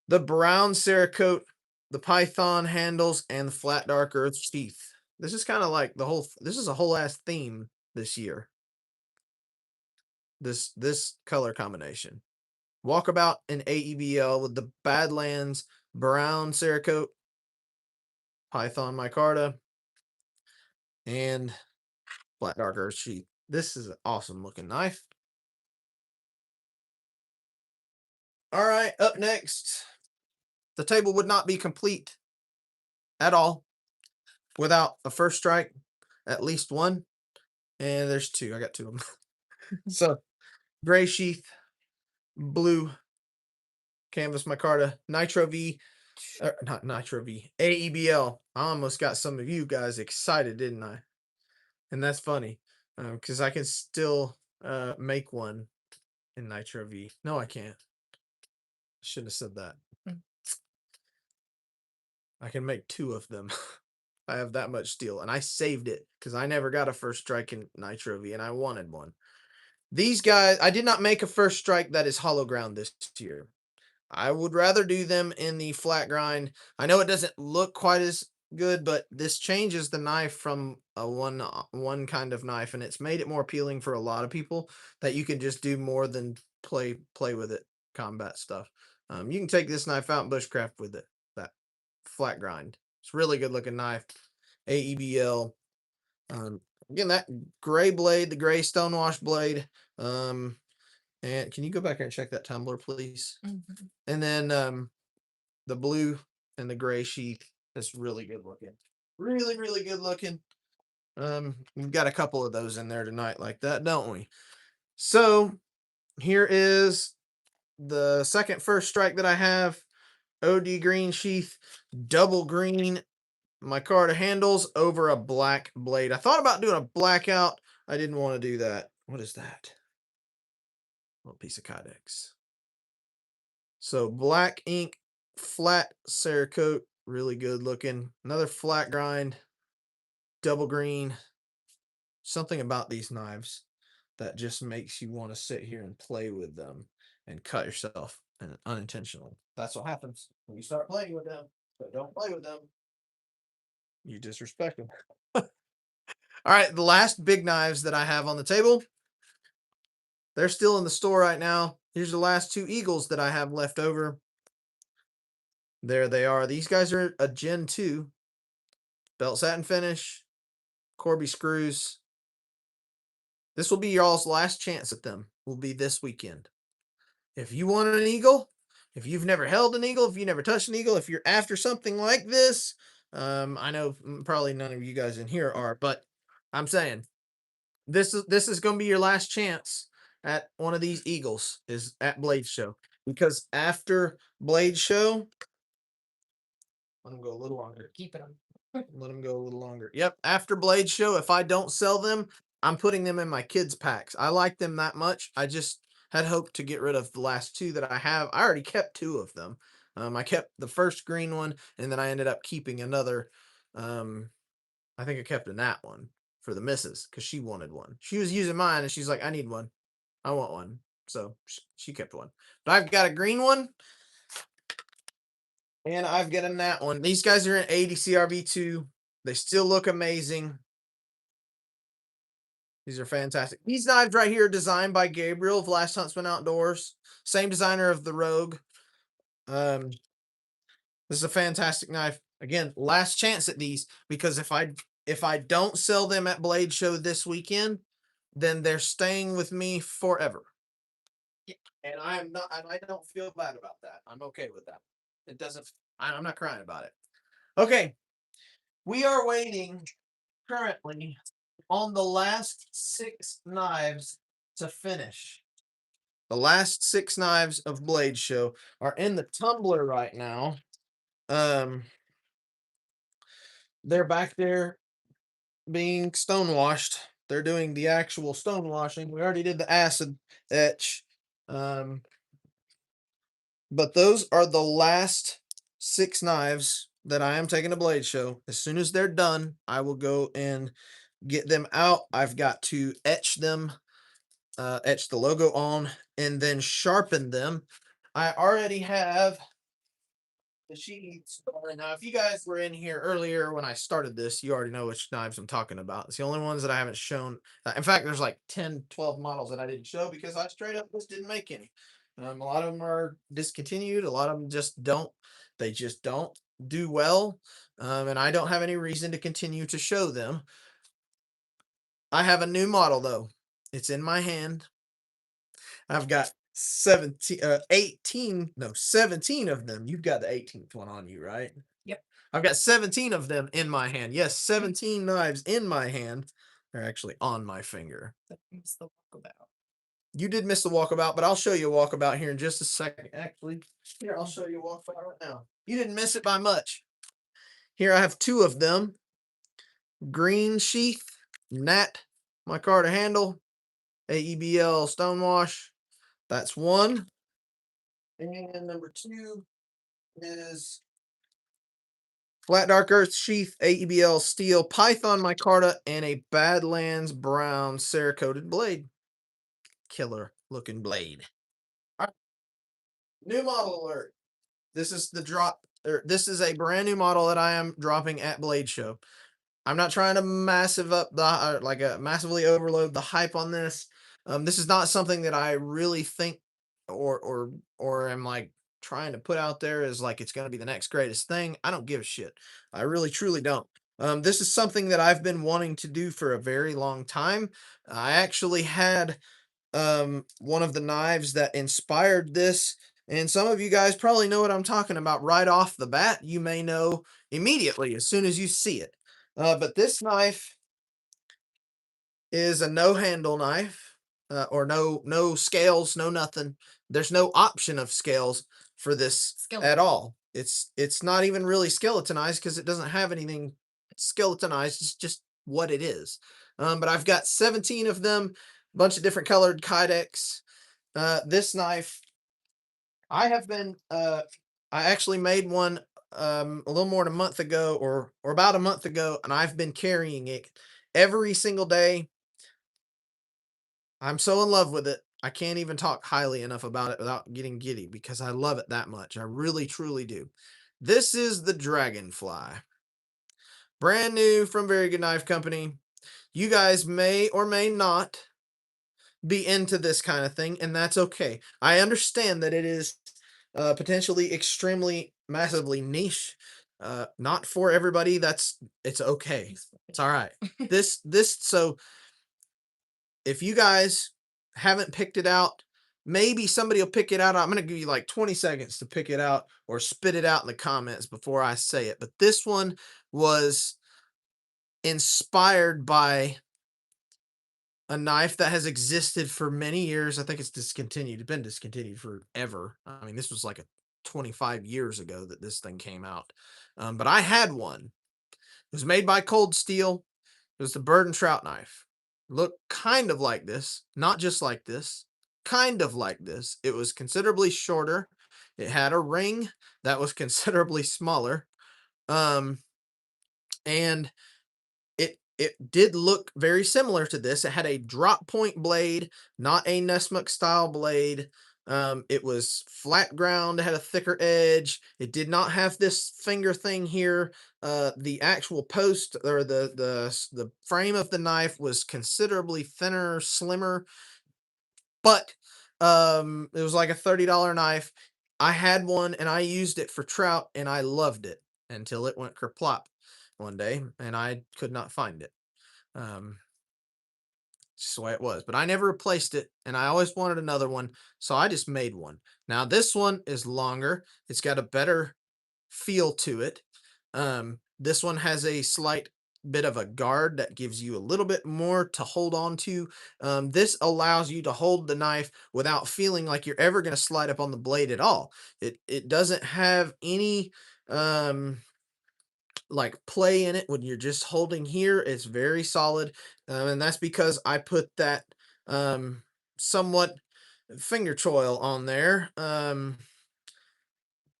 The brown Cerakote, the Python handles, and the flat dark earth sheath. This is kind of like this is a whole ass theme this year. This color combination. Walkabout in AEBL with the Badlands brown Cerakote, Python Micarta, and flat dark earth sheath. This is an awesome looking knife. All right, up next, the table would not be complete at all without a first strike, at least one, and there's two. I got two of them. So, gray sheath, blue Canvas Micarta, Nitro V, not Nitro V, AEBL. I almost got some of you guys excited, didn't I? And that's funny, because I can still make one in Nitro V. No, I can't. Shouldn't have said that. I can make two of them. I have that much steel, and I saved it because I never got a first strike in Nitro V, and I wanted one. These guys, I did not make a first strike that is hollow ground this year. I would rather do them in the flat grind. I know it doesn't look quite as good, but this changes the knife from a one kind of knife, and it's made it more appealing for a lot of people that you can just do more than play with it, combat stuff. You can take this knife out and bushcraft with it. That flat grind. It's a really good looking knife. AEBL. Again, that gray blade, the gray stonewash blade. And can you go back here and check that tumbler, please? Mhm. And then the blue and the gray sheath. That's really good looking. Really, really good looking. We've got a couple of those in there tonight like that, don't we? So here is the second first strike that I have. OD green sheath, double green Micarta handles over a black blade. I thought about doing a blackout. I didn't want to do that. What is that? Little piece of Kydex. So black ink, flat Cerakote, really good looking. Another flat grind, double green. Something about these knives that just makes you want to sit here and play with them and cut yourself and unintentionally. That's what happens when you start playing with them, but don't play with them. You disrespect him. All right, the last big knives that I have on the table. They're still in the store right now. Here's the last two eagles that I have left over. There they are. These guys are a Gen 2. Belt satin finish. Corby screws. This will be y'all's last chance at them. Will be this weekend. If you want an eagle, if you've never held an eagle, if you never touched an eagle, if you're after something like this, I know probably none of you guys in here are, but I'm saying this is going to be your last chance at one of these eagles is at Blade Show, because after Blade Show, let them go a little longer. Keep it on. Let them go a little longer. Yep. After Blade Show, if I don't sell them, I'm putting them in my kids' packs. I like them that much. I just had hoped to get rid of the last two that I have. I already kept two of them. I kept the first green one, and then I ended up keeping another. I think I kept in that one for the missus because she wanted one. She was using mine, and she's like, "I need one. I want one." So she kept one. But I've got a green one. And I've got in that one. These guys are in 80 CRV2. They still look amazing. These are fantastic. These knives right here are designed by Gabriel of Last Huntsman Outdoors. Same designer of the Rogue. This is a fantastic knife. Again, last chance at these, because if I don't sell them at Blade Show this weekend, then they're staying with me forever. And I don't feel bad about that. I'm okay with that. It doesn't, I'm not crying about it. Okay. We are waiting currently on the last 6 knives to finish. The last 6 knives of Blade Show are in the tumbler right now. They're back there being stonewashed. They're doing the actual stonewashing. We already did the acid etch. But those are the last 6 knives that I am taking to Blade Show. As soon as they're done, I will go and get them out. I've got to etch them, etch the logo on, and then sharpen them. I already have the sheets. Now, if you guys were in here earlier when I started this, you already know which knives I'm talking about. It's the only ones that I haven't shown. In fact, there's like 10, 12 models that I didn't show because I straight up just didn't make any. A lot of them are discontinued. A lot of them just don't. They just don't do well. And I don't have any reason to continue to show them. I have a new model though. It's in my hand. I've got 17 of them. You've got the 18th one on you, right? Yep. I've got 17 of them in my hand. Yes, 17 knives in my hand. They're actually on my finger. That's the walkabout. You did miss the walkabout, but I'll show you a walkabout here in just a second. Actually, here, I'll show you a walkabout right now. You didn't miss it by much. Here, I have 2 of them. Green sheath, Nat, my Carter handle, AEBL Stonewash. That's 1. And number 2 is Flat Dark Earth Sheath, AEBL Steel, Python Micarta, and a Badlands Brown Cerakoted blade. Killer looking blade. All right. New model alert. This is the drop. This is a brand new model that I am dropping at Blade Show. I'm not trying to massively overload the hype on this. This is not something that I really think or am like trying to put out there as like it's going to be the next greatest thing. I don't give a shit. I really truly don't. This is something that I've been wanting to do for a very long time. I actually had one of the knives that inspired this, and some of you guys probably know what I'm talking about right off the bat. You may know immediately as soon as you see it. But this knife is a no handle knife, or no scales, no nothing. There's no option of scales for this at all. It's not even really skeletonized because it doesn't have anything skeletonized. It's just what it is. But I've got 17 of them, a bunch of different colored Kydex. This knife, I actually made one a little more than a month ago, or about a month ago, and I've been carrying it every single day. I'm so in love with it. I can't even talk highly enough about it without getting giddy because I love it that much. I really truly do. This is the Dragonfly. brand new from Very Good Knife Company. You guys may or may not be into this kind of thing, and that's okay. I understand that it is potentially extremely massively niche. Not for everybody. It's okay. It's all right. So if you guys haven't picked it out, maybe somebody will pick it out. I'm going to give you like 20 seconds to pick it out or spit it out in the comments before I say it. But this one was inspired by a knife that has existed for many years. I think it's discontinued. It's been discontinued forever. I mean, this was like 25 years ago that this thing came out. But I had one. It was made by Cold Steel. It was the Bird and Trout knife. Looked kind of like this, not just like this, kind of like this. It was considerably shorter. It had a ring that was considerably smaller. And it did look very similar to this. It had a drop point blade, not a Nessmuk style blade. It was flat ground, it had a thicker edge. It did not have this finger thing here. The actual post or the frame of the knife was considerably thinner, slimmer, but it was like a $30 knife. I had one and I used it for trout and I loved it until it went kerplop one day and I could not find it. Just the way it was, but I never replaced it and I always wanted another one, so I just made one. Now this one is longer. It's got a better feel to it. This one has a slight bit of a guard that gives you a little bit more to hold on to. This allows you to hold the knife without feeling like you're ever going to slide up on the blade at all. It doesn't have any like play in it when you're just holding here. It's very solid, and that's because I put that somewhat finger choil on there.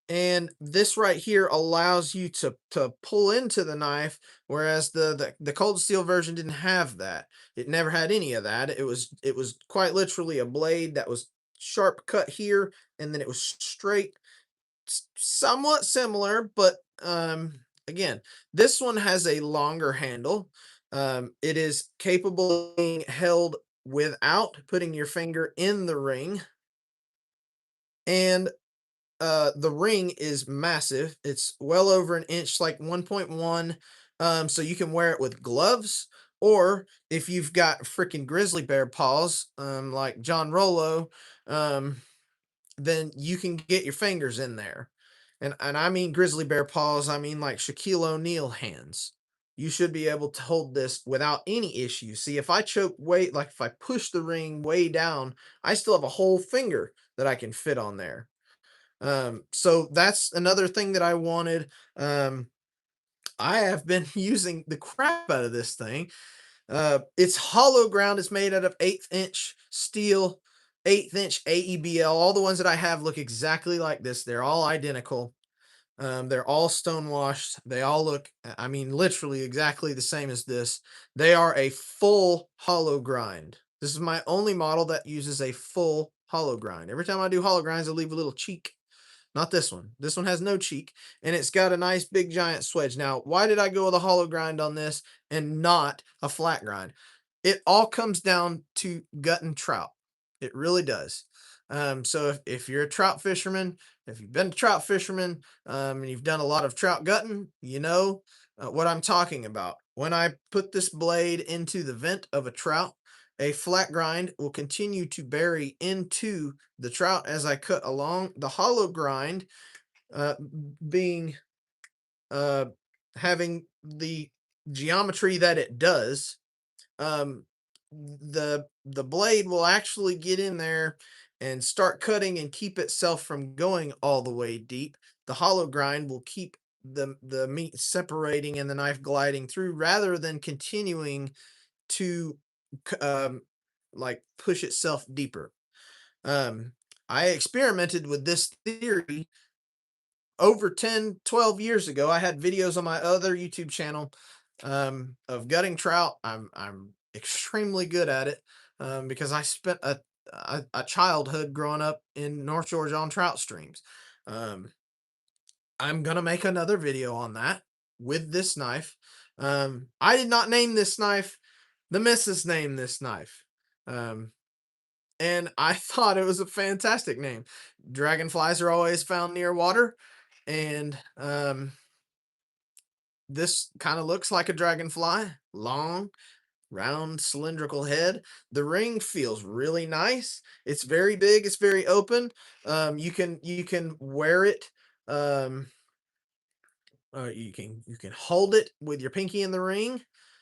And this right here allows you to pull into the knife, whereas the Cold Steel version didn't have that. It never had any of that. It was quite literally a blade that was sharp cut here, and then it was straight. Somewhat similar, but again, this one has a longer handle. It is capable of being held without putting your finger in the ring, and the ring is massive. It's well over an inch, like 1.1. So you can wear it with gloves, or if you've got freaking grizzly bear paws, like John Rollo, then you can get your fingers in there. And I mean grizzly bear paws, I mean like Shaquille O'Neal hands. You should be able to hold this without any issue. See, if I choke way, like if I push the ring way down, I still have a whole finger that I can fit on there. So that's another thing that I wanted. I have been using the crap out of this thing. It's hollow ground. It's made out of 1/8 inch steel, 1/8 inch AEBL. All the ones that I have look exactly like this. They're all identical. They're all stonewashed. They all look, I mean, literally exactly the same as this. They are a full hollow grind. This is my only model that uses a full hollow grind. Every time I do hollow grinds, I leave a little cheek. Not this one. This one has no cheek, and it's got a nice big giant swedge. Now, why did I go with a hollow grind on this and not a flat grind? It all comes down to gutting trout. It really does. So if you're a trout fisherman, if you've been a trout fisherman, and you've done a lot of trout gutting, you know what I'm talking about. When I put this blade into the vent of a trout, a flat grind will continue to bury into the trout as I cut along. The hollow grind being having the geometry that it does, the blade will actually get in there and start cutting and keep itself from going all the way deep. The hollow grind will keep the meat separating and the knife gliding through rather than continuing to like push itself deeper. I experimented with this theory over 10-12 years ago. I had videos on my other YouTube channel of gutting trout. I'm extremely good at it because I spent a childhood growing up in North Georgia on trout streams. I'm gonna make another video on that with this knife. I did not name this knife. The missus named this knife. And I thought it was a fantastic name. Dragonflies are always found near water, and this kind of looks like a dragonfly, long, round, cylindrical head. The ring feels really nice. It's very big. It's very open. You can wear it. Um, you can hold it with your pinky in the ring.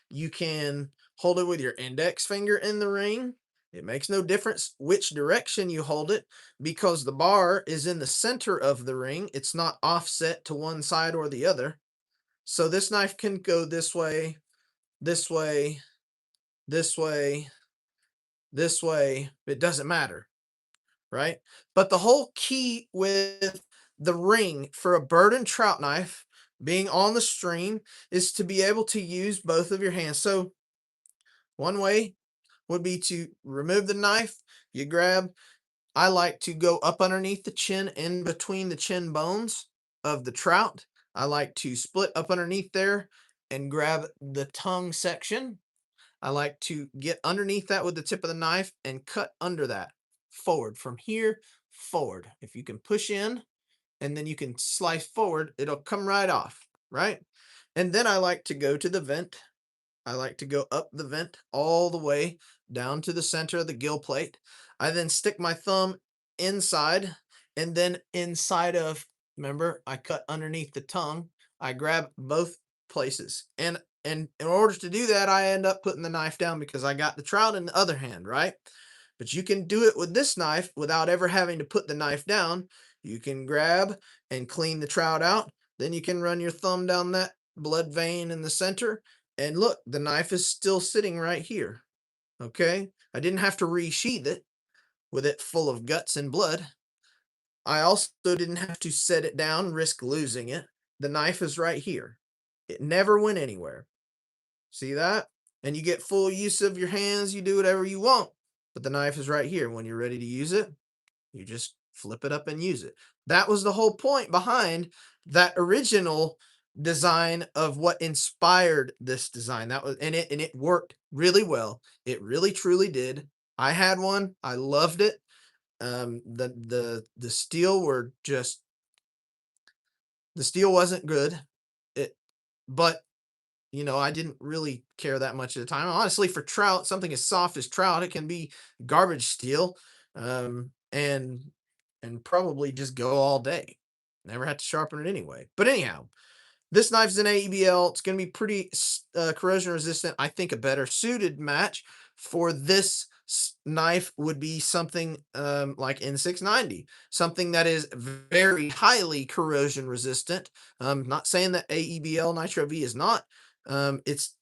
You can hold it with your index finger in the ring. It makes no difference which direction you hold it because the bar is in the center of the ring. It's not offset to one side or the other. So this knife can go this way, this way, this way, this way. It doesn't matter, right? But the whole key with the ring for a bird and trout knife being on the stream is to be able to use both of your hands. So one way would be to remove the knife. You grab, I like to go up underneath the chin, in between the chin bones of the trout. I like to split up underneath there and grab the tongue section. I like to get underneath that with the tip of the knife and cut under that forward from here forward. If you can push in and then you can slice forward, it'll come right off, right? And then I like to go to the vent. I like to go up the vent all the way down to the center of the gill plate. I then stick my thumb inside, and then inside of, remember, I cut underneath the tongue. I grab both places. And in order to do that, I end up putting the knife down because I got the trout in the other hand, right? But you can do it with this knife without ever having to put the knife down. You can grab and clean the trout out. Then you can run your thumb down that blood vein in the center. And look, the knife is still sitting right here. Okay. I didn't have to resheath it with it full of guts and blood. I also didn't have to set it down, risk losing it. The knife is right here. It never went anywhere. See that? And you get full use of your hands. You do whatever you want. But the knife is right here. When you're ready to use it, you just flip it up and use it. That was the whole point behind that original design of what inspired this design. That was and it worked really well. It really truly did. I had one. I loved it. The steel were just the steel wasn't good. It but I didn't really care that much at the time. Honestly, for trout, something as soft as trout, it can be garbage steel, and probably just go all day. Never had to sharpen it anyway. But anyhow, this knife's an AEBL. It's going to be pretty corrosion resistant. I think a better suited match for this knife would be something like N690, something that is very highly corrosion resistant. Not saying that AEBL Nitro V is not. It's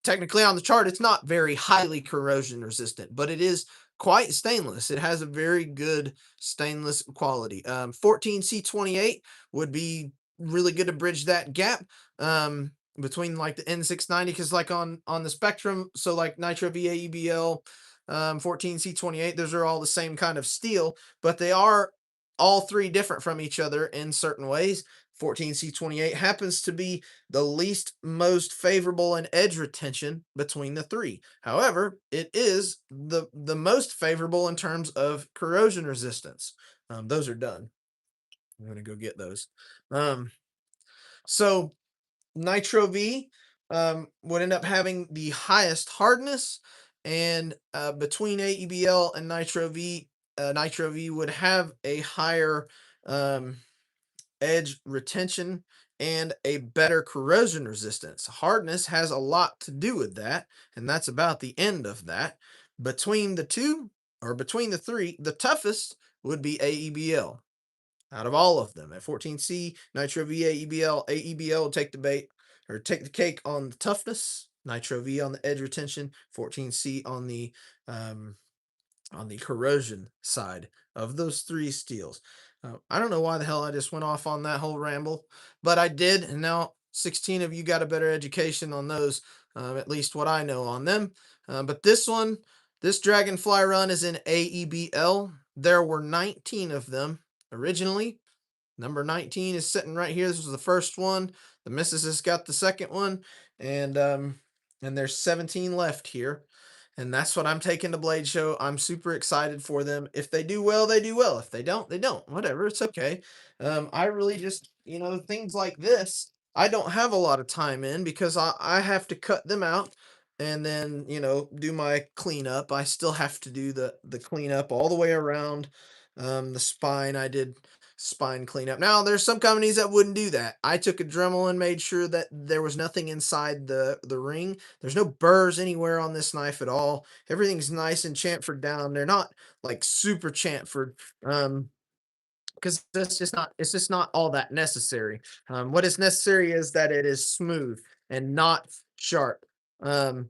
technically on the chart. It's not very highly corrosion resistant, but it is quite stainless. It has a very good stainless quality. 14C28 would be really good to bridge that gap between like the N690, because like on the spectrum, so like Nitro V, AEBL, 14C28, those are all the same kind of steel, but they are all three different from each other in certain ways. 14C28 happens to be the least most favorable in edge retention between the three. However, it is the most favorable in terms of corrosion resistance. Those are done. I'm gonna go get those. So Nitro V would end up having the highest hardness, and between AEBL and Nitro V would have a higher edge retention and a better corrosion resistance. Hardness has a lot to do with that, and that's about the end of that. Between the two, or between the three, the toughest would be AEBL out of all of them. At 14C, Nitro V, AEBL will take the bait or take the cake on the toughness. Nitro V on the edge retention, 14C on the corrosion side of those three steels. I don't know why the hell I just went off on that whole ramble, but I did, and now 16 of you got a better education on those, at least what I know on them. But this Dragonfly run is in AEBL. There were 19 of them originally. Number 19 is sitting right here. This was the first one. The missus has got the second one, and there's 17 left here. And that's what I'm taking to Blade Show. I'm super excited for them. If they do well, they do well. If they don't, they don't. Whatever, it's okay. I really just, things like this, I don't have a lot of time in because I have to cut them out and then, do my cleanup. I still have to do the cleanup all the way around. The spine, I did spine cleanup. Now, there's some companies that wouldn't do that. I took a Dremel and made sure that there was nothing inside the ring. There's no burrs anywhere on this knife at all. Everything's nice and chamfered down. They're not like super chamfered, because it's just not all that necessary. What is necessary is that it is smooth and not sharp. And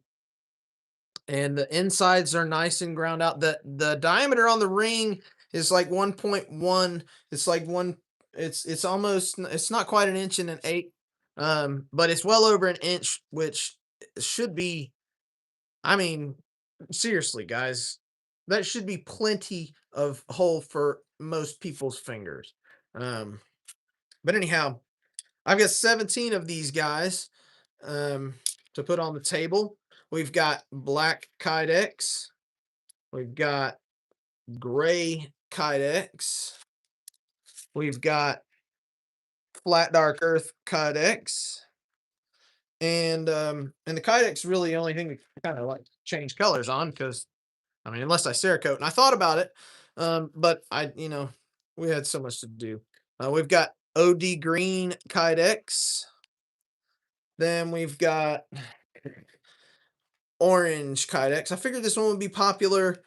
the insides are nice and ground out. The diameter on the ring is like 1.1. It's like one. It's almost. It's not quite an inch and an eighth. But it's well over an inch, which should be. I mean, seriously, guys, that should be plenty of hole for most people's fingers. But anyhow, I've got 17 of these guys to put on the table. We've got black Kydex. We've got gray Kydex. We've got flat dark earth Kydex. And the Kydex really the only thing to kind of like change colors on, because unless I Cerakote, and I thought about it, but we had so much to do. We've got OD green Kydex. Then we've got orange Kydex. I figured this one would be popular,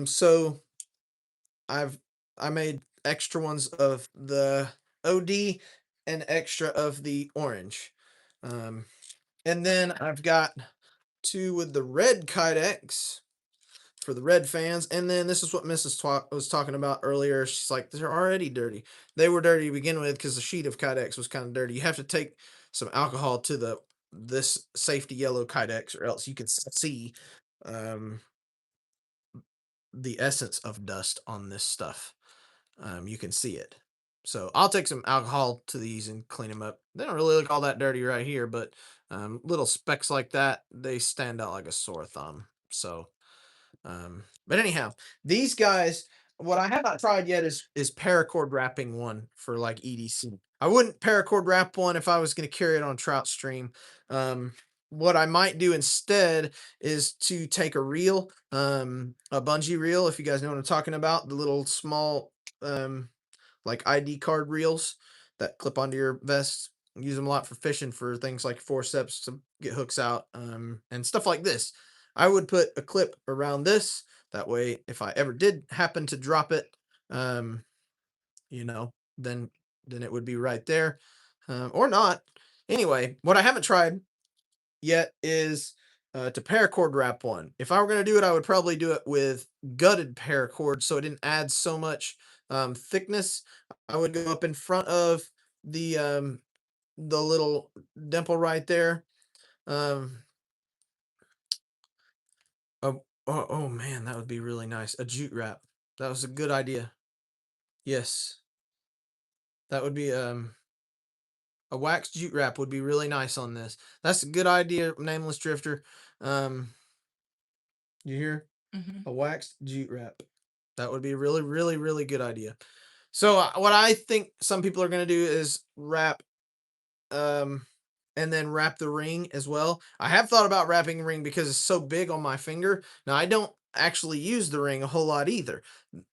so I made extra ones of the OD and extra of the orange. And then I've got two with the red Kydex for the red fans. And then this is what Mrs. was talking about earlier. She's like, they're already dirty. They were dirty to begin with because the sheet of Kydex was kind of dirty. You have to take some alcohol to this safety yellow Kydex, or else you can see the essence of dust on this stuff. You can see it. So I'll take some alcohol to these and clean them up. They don't really look all that dirty right here, but little specks like that, they stand out like a sore thumb. So, but anyhow, these guys, what I have not tried yet is paracord wrapping one for like EDC. I wouldn't paracord wrap one if I was going to carry it on trout stream. What I might do instead is to take a reel, a bungee reel, if you guys know what I'm talking about, the little small like ID card reels that clip onto your vest. Use them a lot for fishing, for things like forceps to get hooks out, and stuff like this. I would put a clip around this. That way, if I ever did happen to drop it, then it would be right there, or not. Anyway, what I haven't tried yet is to paracord wrap one. If I were going to do it, I would probably do it with gutted paracord, so it didn't add so much thickness. I would go up in front of the little dimple right there. Oh, man, that would be really nice. A jute wrap. That was a good idea. Yes, that would be a wax jute wrap would be really nice on this. That's a good idea, Nameless Drifter. You hear? A waxed jute wrap. That would be a really, really, really good idea. So what I think some people are going to do is wrap, and then wrap the ring as well. I have thought about wrapping the ring because it's so big on my finger. Now, I don't actually use the ring a whole lot either.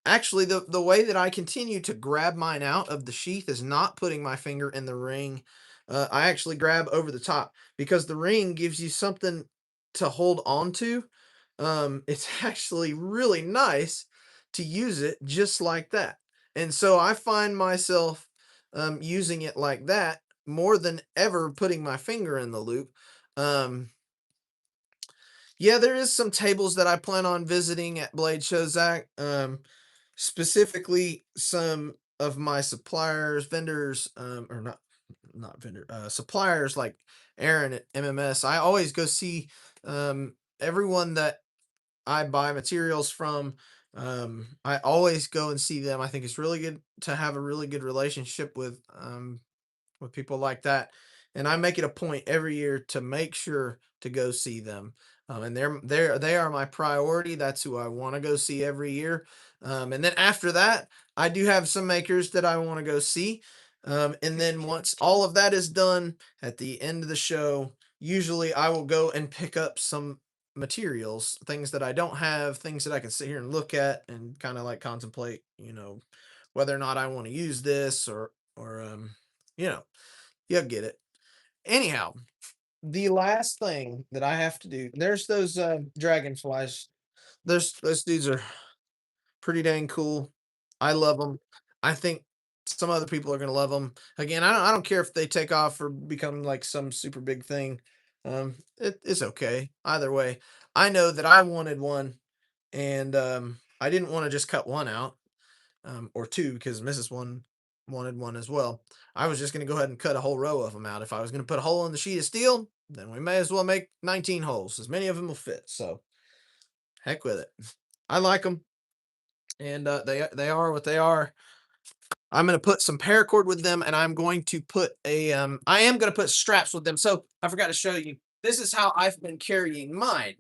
Actually, the way that I continue to grab mine out of the sheath is not putting my finger in the ring. I actually grab over the top because the ring gives you something to hold on to. It's actually really nice to use it just like that. And so I find myself using it like that more than ever putting my finger in the loop. Yeah, there is some tables that I plan on visiting at Blade Show, Zach. Specifically, some of my suppliers, vendors, or not vendor, suppliers like Aaron at MMS. I always go see everyone that I buy materials from. I always go and see them. I think it's really good to have a really good relationship with people like that. and I make it a point every year to make sure to go see them. And they are my priority. That's who I want to go see every year. And then after that, I do have some makers that I want to go see. And then once all of that is done at the end of the show, usually I will go and pick up some materials, things that I don't have, things that I can sit here and look at and kind of like contemplate, whether or not I want to use this or you know, you get it. Anyhow, the last thing that I have to do, there's those dragonflies. Those dudes are pretty dang cool. I love them. I think some other people are gonna love them. Again, I don't care if they take off or become like some super big thing. It's okay either way. I know that I wanted one, and I didn't want to just cut one out or two because Mrs. One wanted one as well. I was just gonna go ahead and cut a whole row of them out. If I was gonna put a hole in the sheet of steel, then we may as well make 19 holes. As many of them will fit. So heck with it. I like them, and they are what they are. I'm gonna put some paracord with them, and I'm going to put I am gonna put straps with them. So I forgot to show you. This is how I've been carrying mine.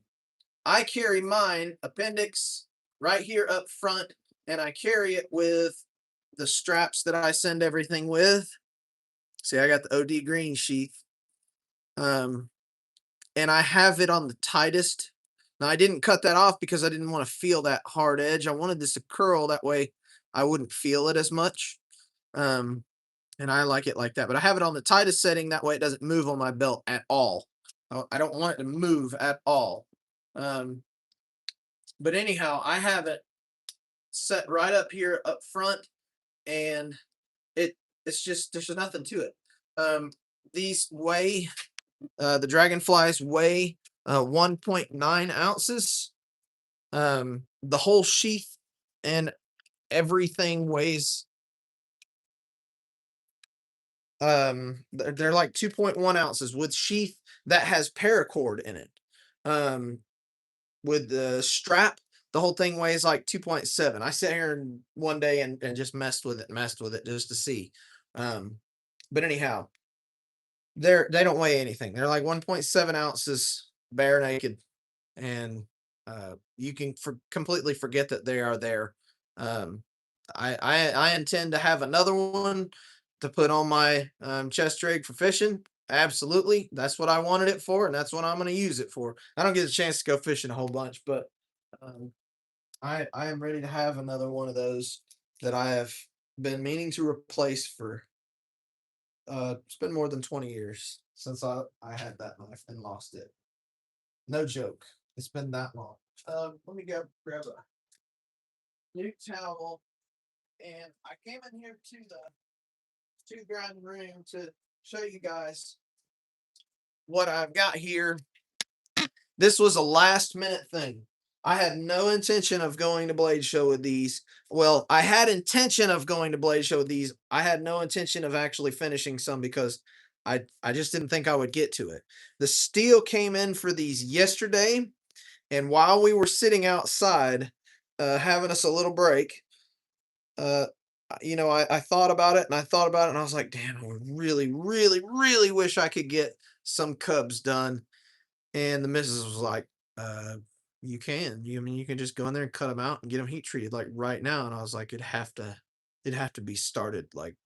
I carry mine appendix right here up front, and I carry it with the straps that I send everything with. See, I got the OD green sheath. And I have it on the tightest. Now I didn't cut that off because I didn't want to feel that hard edge. I wanted this to curl that way I wouldn't feel it as much. Um, and I like it like that. But I have it on the tightest setting that way it doesn't move on my belt at all. I don't want it to move at all. But anyhow, I have it set right up here up front, and it's just there's nothing to it. These weigh the dragonflies weigh 1.9 ounces. The whole sheath and everything weighs they're like 2.1 ounces with sheath that has paracord in it. With the strap, the whole thing weighs like 2.7. I sat here one day and just messed with it just to see. But anyhow, they don't weigh anything. They're like 1.7 ounces bare naked, and you can completely forget that they are there. Um, I intend to have another one to put on my chest rig for fishing. Absolutely, that's what I wanted it for, and that's what I'm going to use it for. I don't get a chance to go fishing a whole bunch, but um, I am ready to have another one of those that I have been meaning to replace for. It's been more than 20 years since I had that knife and lost it. No joke. It's been that long. Let me go grab a new towel, and I came in here to the ground room to show you guys what I've got here. This was a last minute thing. I had no intention of going to Blade Show with these. Well, I had intention of going to Blade Show with these. I had no intention of actually finishing some because I just didn't think I would get to it. The steel came in for these yesterday, and while we were sitting outside, having us a little break, I thought about it and I thought about it and I was like, damn, I really, really, really wish I could get some cubs done. And the missus was like, you can. You can just go in there and cut them out and get them heat treated like right now. And I was like, it'd have to be started. Like,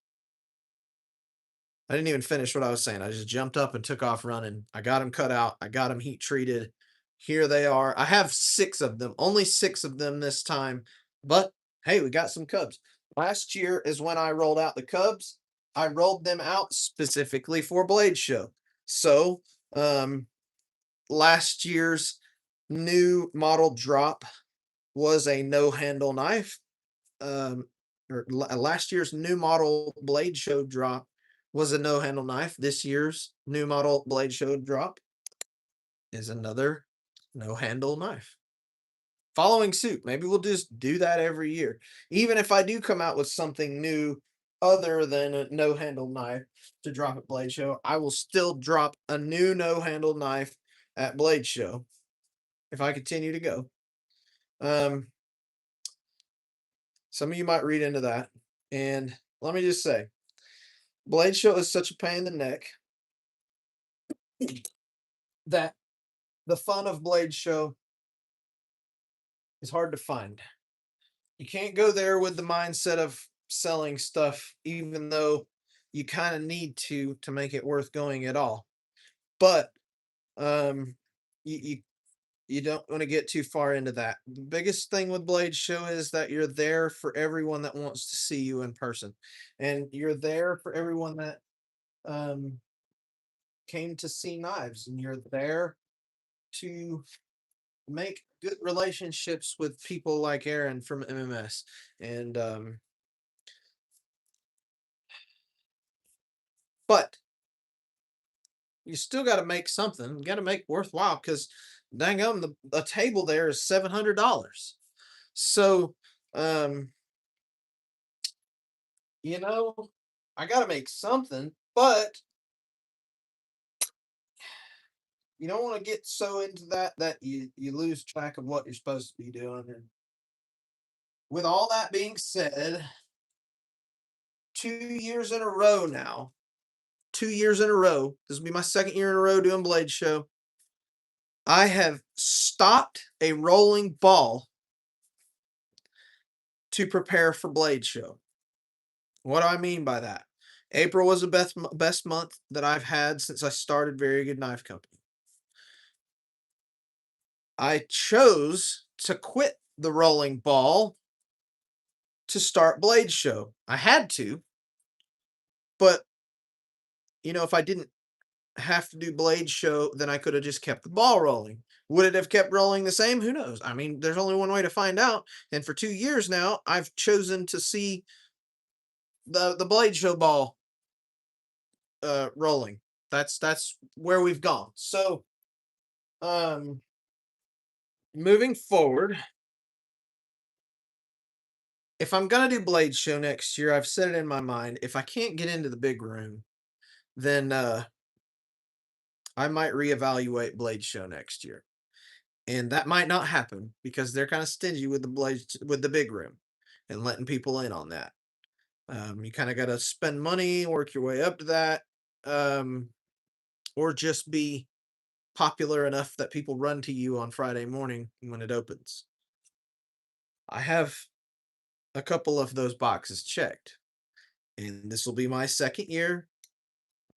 I didn't even finish what I was saying. I just jumped up and took off running. I got them cut out. I got them heat treated. Here they are. I have 6 of them, only 6 of them this time. But hey, we got some cubs. Last year is when I rolled out the cubs. I rolled them out specifically for Blade Show. So, last year's new model drop was a no handle knife. Last year's new model Blade Show drop was a no handle knife. This year's new model Blade Show drop is another no handle knife. Following suit. Maybe we'll just do that every year. Even if I do come out with something new other than a no handle knife to drop at Blade Show, I will still drop a new no handle knife at Blade Show if I continue to go. Some of you might read into that. And let me just say, Blade Show is such a pain in the neck. that the fun of Blade Show is hard to find. You can't go there with the mindset of selling stuff, even though you kind of need to make it worth going at all. But um, you you don't want to get too far into that. The biggest thing with Blade Show is that you're there for everyone that wants to see you in person, and you're there for everyone that um came to see knives, and you're there to make good relationships with people like Aaron from MMS. And but you still got to make something. You got to make worthwhile, because dang a table there is $700. So um you know, I got to make something, but you don't want to get so into that you lose track of what you're supposed to be doing. And with all that being said, 2 years in a row now, 2 years in a row, this will be my second year in a row doing Blade Show, I have stopped a rolling ball to prepare for Blade Show. What do I mean by that? April was the best month that I've had since I started Very Good Knife Company. I chose to quit the rolling ball to start Blade Show. I had to, but if I didn't have to do Blade Show, then I could have just kept the ball rolling. Would it have kept rolling the same? Who knows? I mean, there's only one way to find out. And for 2 years now, I've chosen to see the Blade Show ball rolling. That's where we've gone. So moving forward, if I'm gonna do Blade Show next year, I've set it in my mind. If I can't get into the big room, then I might reevaluate Blade Show next year. And that might not happen because they're kind of stingy with the big room and letting people in on that. You kind of got to spend money, work your way up to that, or just be popular enough that people run to you on Friday morning when it opens. I have a couple of those boxes checked, and this will be my second year.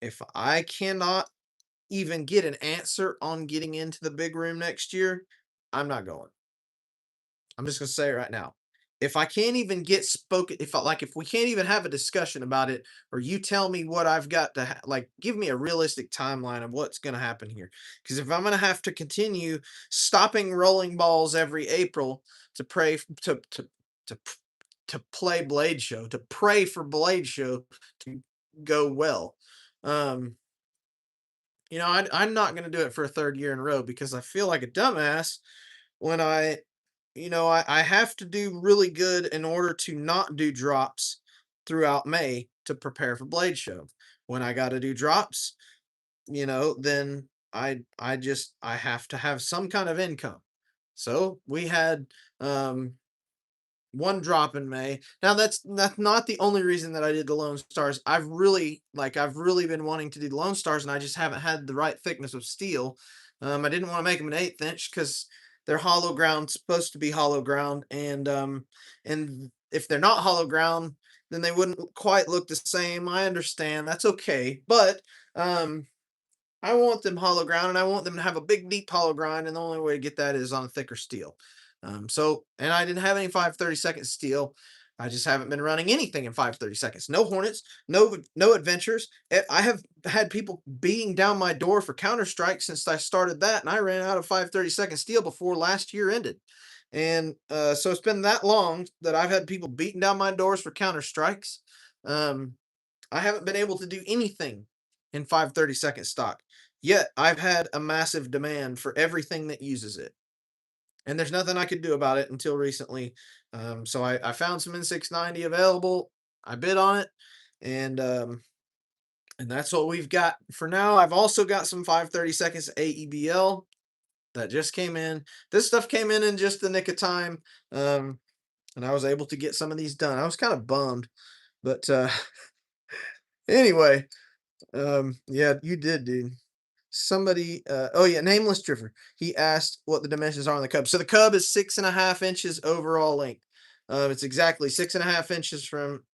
If I cannot even get an answer on getting into the big room next year, I'm not going. I'm just gonna say it right now. If I can't even get spoken, if we can't even have a discussion about it, or you tell me what I've got to give me a realistic timeline of what's gonna happen here. Because if I'm gonna have to continue stopping rolling balls every April to pray to to play Blade Show, to pray for Blade Show to go well, I'm not gonna do it for a third year in a row, because I feel like a dumbass when I have to do really good in order to not do drops throughout May to prepare for Blade Show. When I got to do drops, then I have to have some kind of income. So we had one drop in May. Now that's not the only reason that I did the Lone Stars. I've really been wanting to do the Lone Stars, and I just haven't had the right thickness of steel. I didn't want to make them an 1/8 inch because they're hollow ground, supposed to be hollow ground, and if they're not hollow ground, then they wouldn't quite look the same. I understand, that's okay, but I want them hollow ground, and I want them to have a big, deep hollow grind, and the only way to get that is on thicker steel. And I didn't have any 5/32 steel. I just haven't been running anything in 5/32. No Hornets, no adventures. I have had people beating down my door for Counter-Strike since I started that, and I ran out of 5/32 steel before last year ended. And so it's been that long that I've had people beating down my doors for Counter-Strikes. I haven't been able to do anything in 5/32 stock. Yet I've had a massive demand for everything that uses it. And there's nothing I could do about it until recently. So I found some N690 available. I bid on it, and that's what we've got for now. I've also got some 5/32 AEBL that just came in. This stuff came in just the nick of time, and I was able to get some of these done. I was kind of bummed, but anyway, yeah, you did, dude. somebody, oh yeah, Nameless Drifter. He asked what the dimensions are on the cub. So the cub is 6.5 inches overall length. It's exactly 6.5 inches from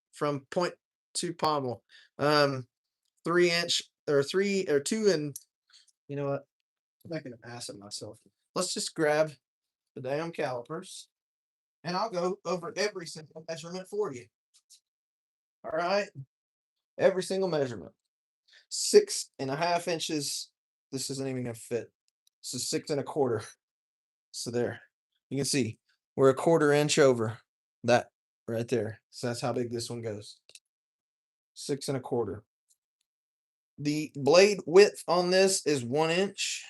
point to pommel. 3 inch or 2 and you know what? I'm making an ass of myself. Let's just grab the damn calipers and I'll go over every single measurement for you. All right. Every single measurement. 6.5 inches. This isn't even gonna fit. This is 6.25. So there. You can see we're 1/4 inch over that right there. So that's how big this one goes. 6.25. The blade width on this is 1 inch.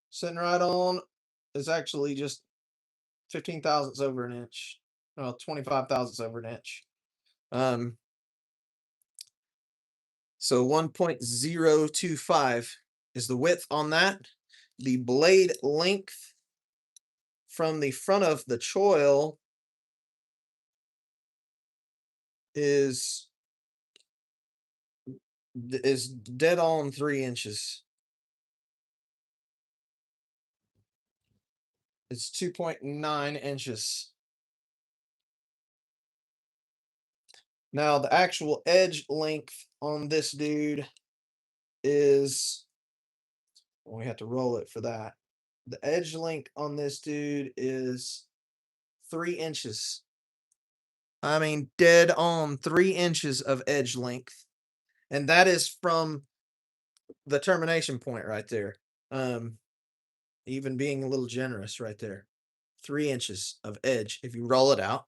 Sitting right on is actually just 15 thousandths over an inch. Well, 25 thousandths over an inch. So 1.025 is the width on that. The blade length from the front of the choil is dead on 3 inches. It's 2.9 inches. Now the actual edge length on this dude is, we have to roll it for that. The edge length on this dude is 3 inches. I mean, dead on 3 inches of edge length. And that is from the termination point right there. Even being a little generous right there. 3 inches of edge. If you roll it out,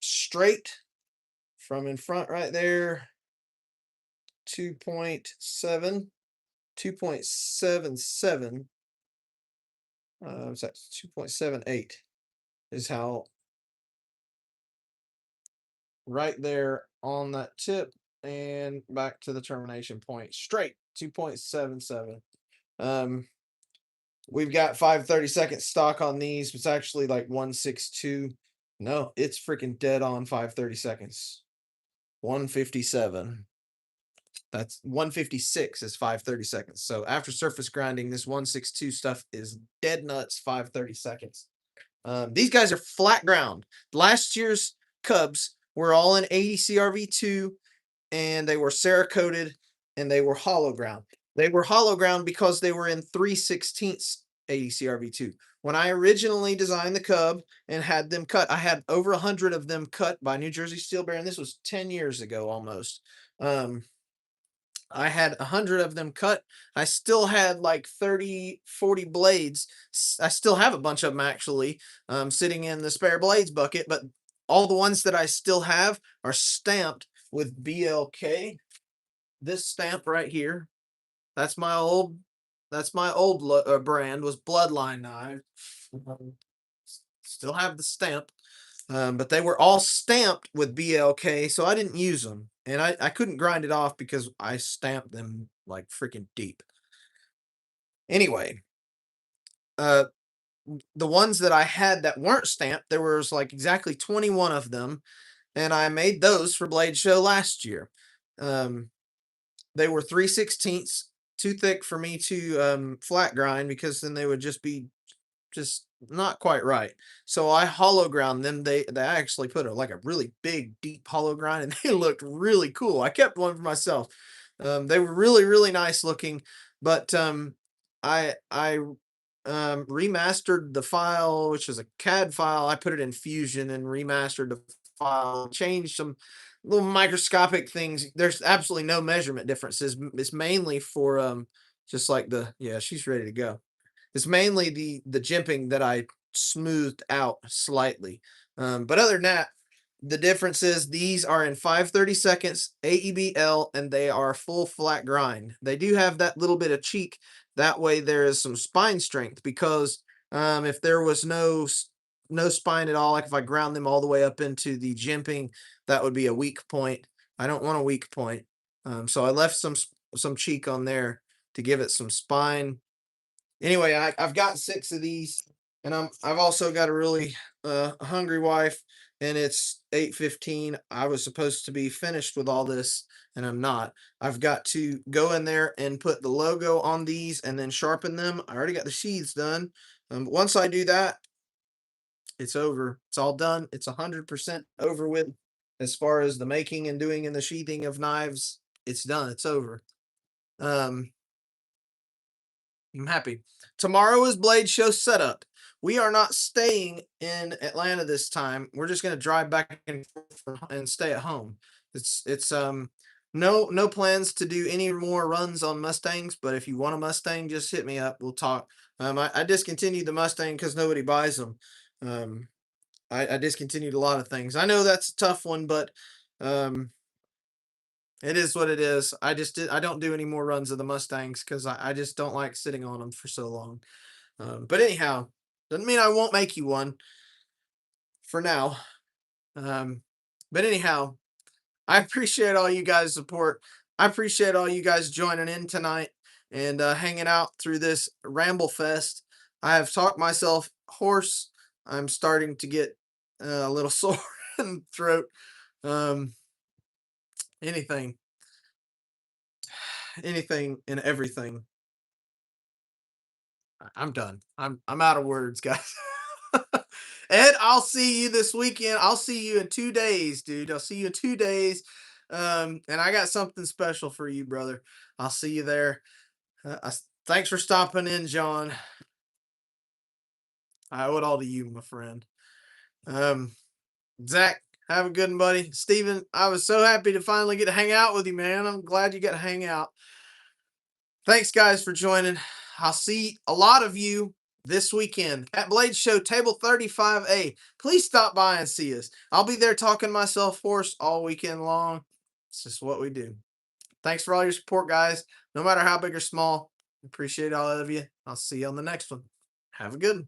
straight from in front right there, 2.7, 2.77. So that's 2.78 is how right there on that tip and back to the termination point straight 2.77. We've got 5/32 stock on these. It's actually like 162. No, it's freaking dead on 5/32. 157. That's 156 is 5/32. So after surface grinding, this 162 stuff is dead nuts 5/32. These guys are flat ground. Last year's Cubs were all in 80 CRV2 and they were Cerakoted and they were hollow ground. They were hollow ground because they were in 3/16 80 CRV2. When I originally designed the Cub and had them cut, I had over 100 of them cut by New Jersey Steel Bear, and this was 10 years ago almost. I had 100 of them cut. I still had like 30, 40 blades. I still have a bunch of them actually sitting in the spare blades bucket, but all the ones that I still have are stamped with BLK. This stamp right here, that's my old brand, was Bloodline Knife. Still have the stamp. But they were all stamped with BLK, so I didn't use them. And I couldn't grind it off because I stamped them like freaking deep. Anyway, the ones that I had that weren't stamped, there was like exactly 21 of them, and I made those for Blade Show last year. They were 3/16 too thick for me to flat grind because then they would just be not quite right. So I hollow ground them. They actually put a really big deep hollow grind and they looked really cool. I kept one for myself. They were really nice looking, but I remastered the file, which is a CAD file. I put it in Fusion and remastered the file, changed some little microscopic things. There's absolutely no measurement differences. It's mainly for just like she's ready to go. It's mainly the jimping that I smoothed out slightly. But other than that, the difference is these are in 5/32 AEBL and they are full flat grind. They do have that little bit of cheek. That way there is some spine strength because if there was no spine at all, like if I ground them all the way up into the jimping, that would be a weak point. I don't want a weak point. So I left some cheek on there to give it some spine. Anyway, I've got 6 of these, and I've also got a really hungry wife, and it's 8:15. I was supposed to be finished with all this, and I'm not. I've got to go in there and put the logo on these and then sharpen them. I already got the sheaths done. Once I do that, it's over. It's all done. It's 100% over with. As far as the making and doing and the sheathing of knives, it's done. It's over. I'm happy. Tomorrow is Blade Show setup. We are not staying in Atlanta this time. We're just gonna drive back and forth and stay at home. It's no plans to do any more runs on Mustangs, but if you want a Mustang, just hit me up. We'll talk. I discontinued the Mustang because nobody buys them. I discontinued a lot of things. I know that's a tough one, but it is what it is. I don't do any more runs of the Mustangs because I just don't like sitting on them for so long. But anyhow, doesn't mean I won't make you one for now. But anyhow, I appreciate all you guys' support. I appreciate all you guys joining in tonight and hanging out through this Ramble Fest. I have talked myself hoarse. I'm starting to get a little sore in the throat. Anything and everything. I'm done. I'm out of words, guys. Ed, I'll see you this weekend. I'll see you in 2 days, dude. I'll see you in 2 days. And I got something special for you, brother. I'll see you there. Thanks for stopping in, John. I owe it all to you, my friend. Zach, have a good one, buddy. Steven, I was so happy to finally get to hang out with you, man. I'm glad you got to hang out. Thanks, guys, for joining. I'll see a lot of you this weekend at Blade Show Table 35A. Please stop by and see us. I'll be there talking myself hoarse all weekend long. It's just what we do. Thanks for all your support, guys. No matter how big or small, appreciate all of you. I'll see you on the next one. Have a good one.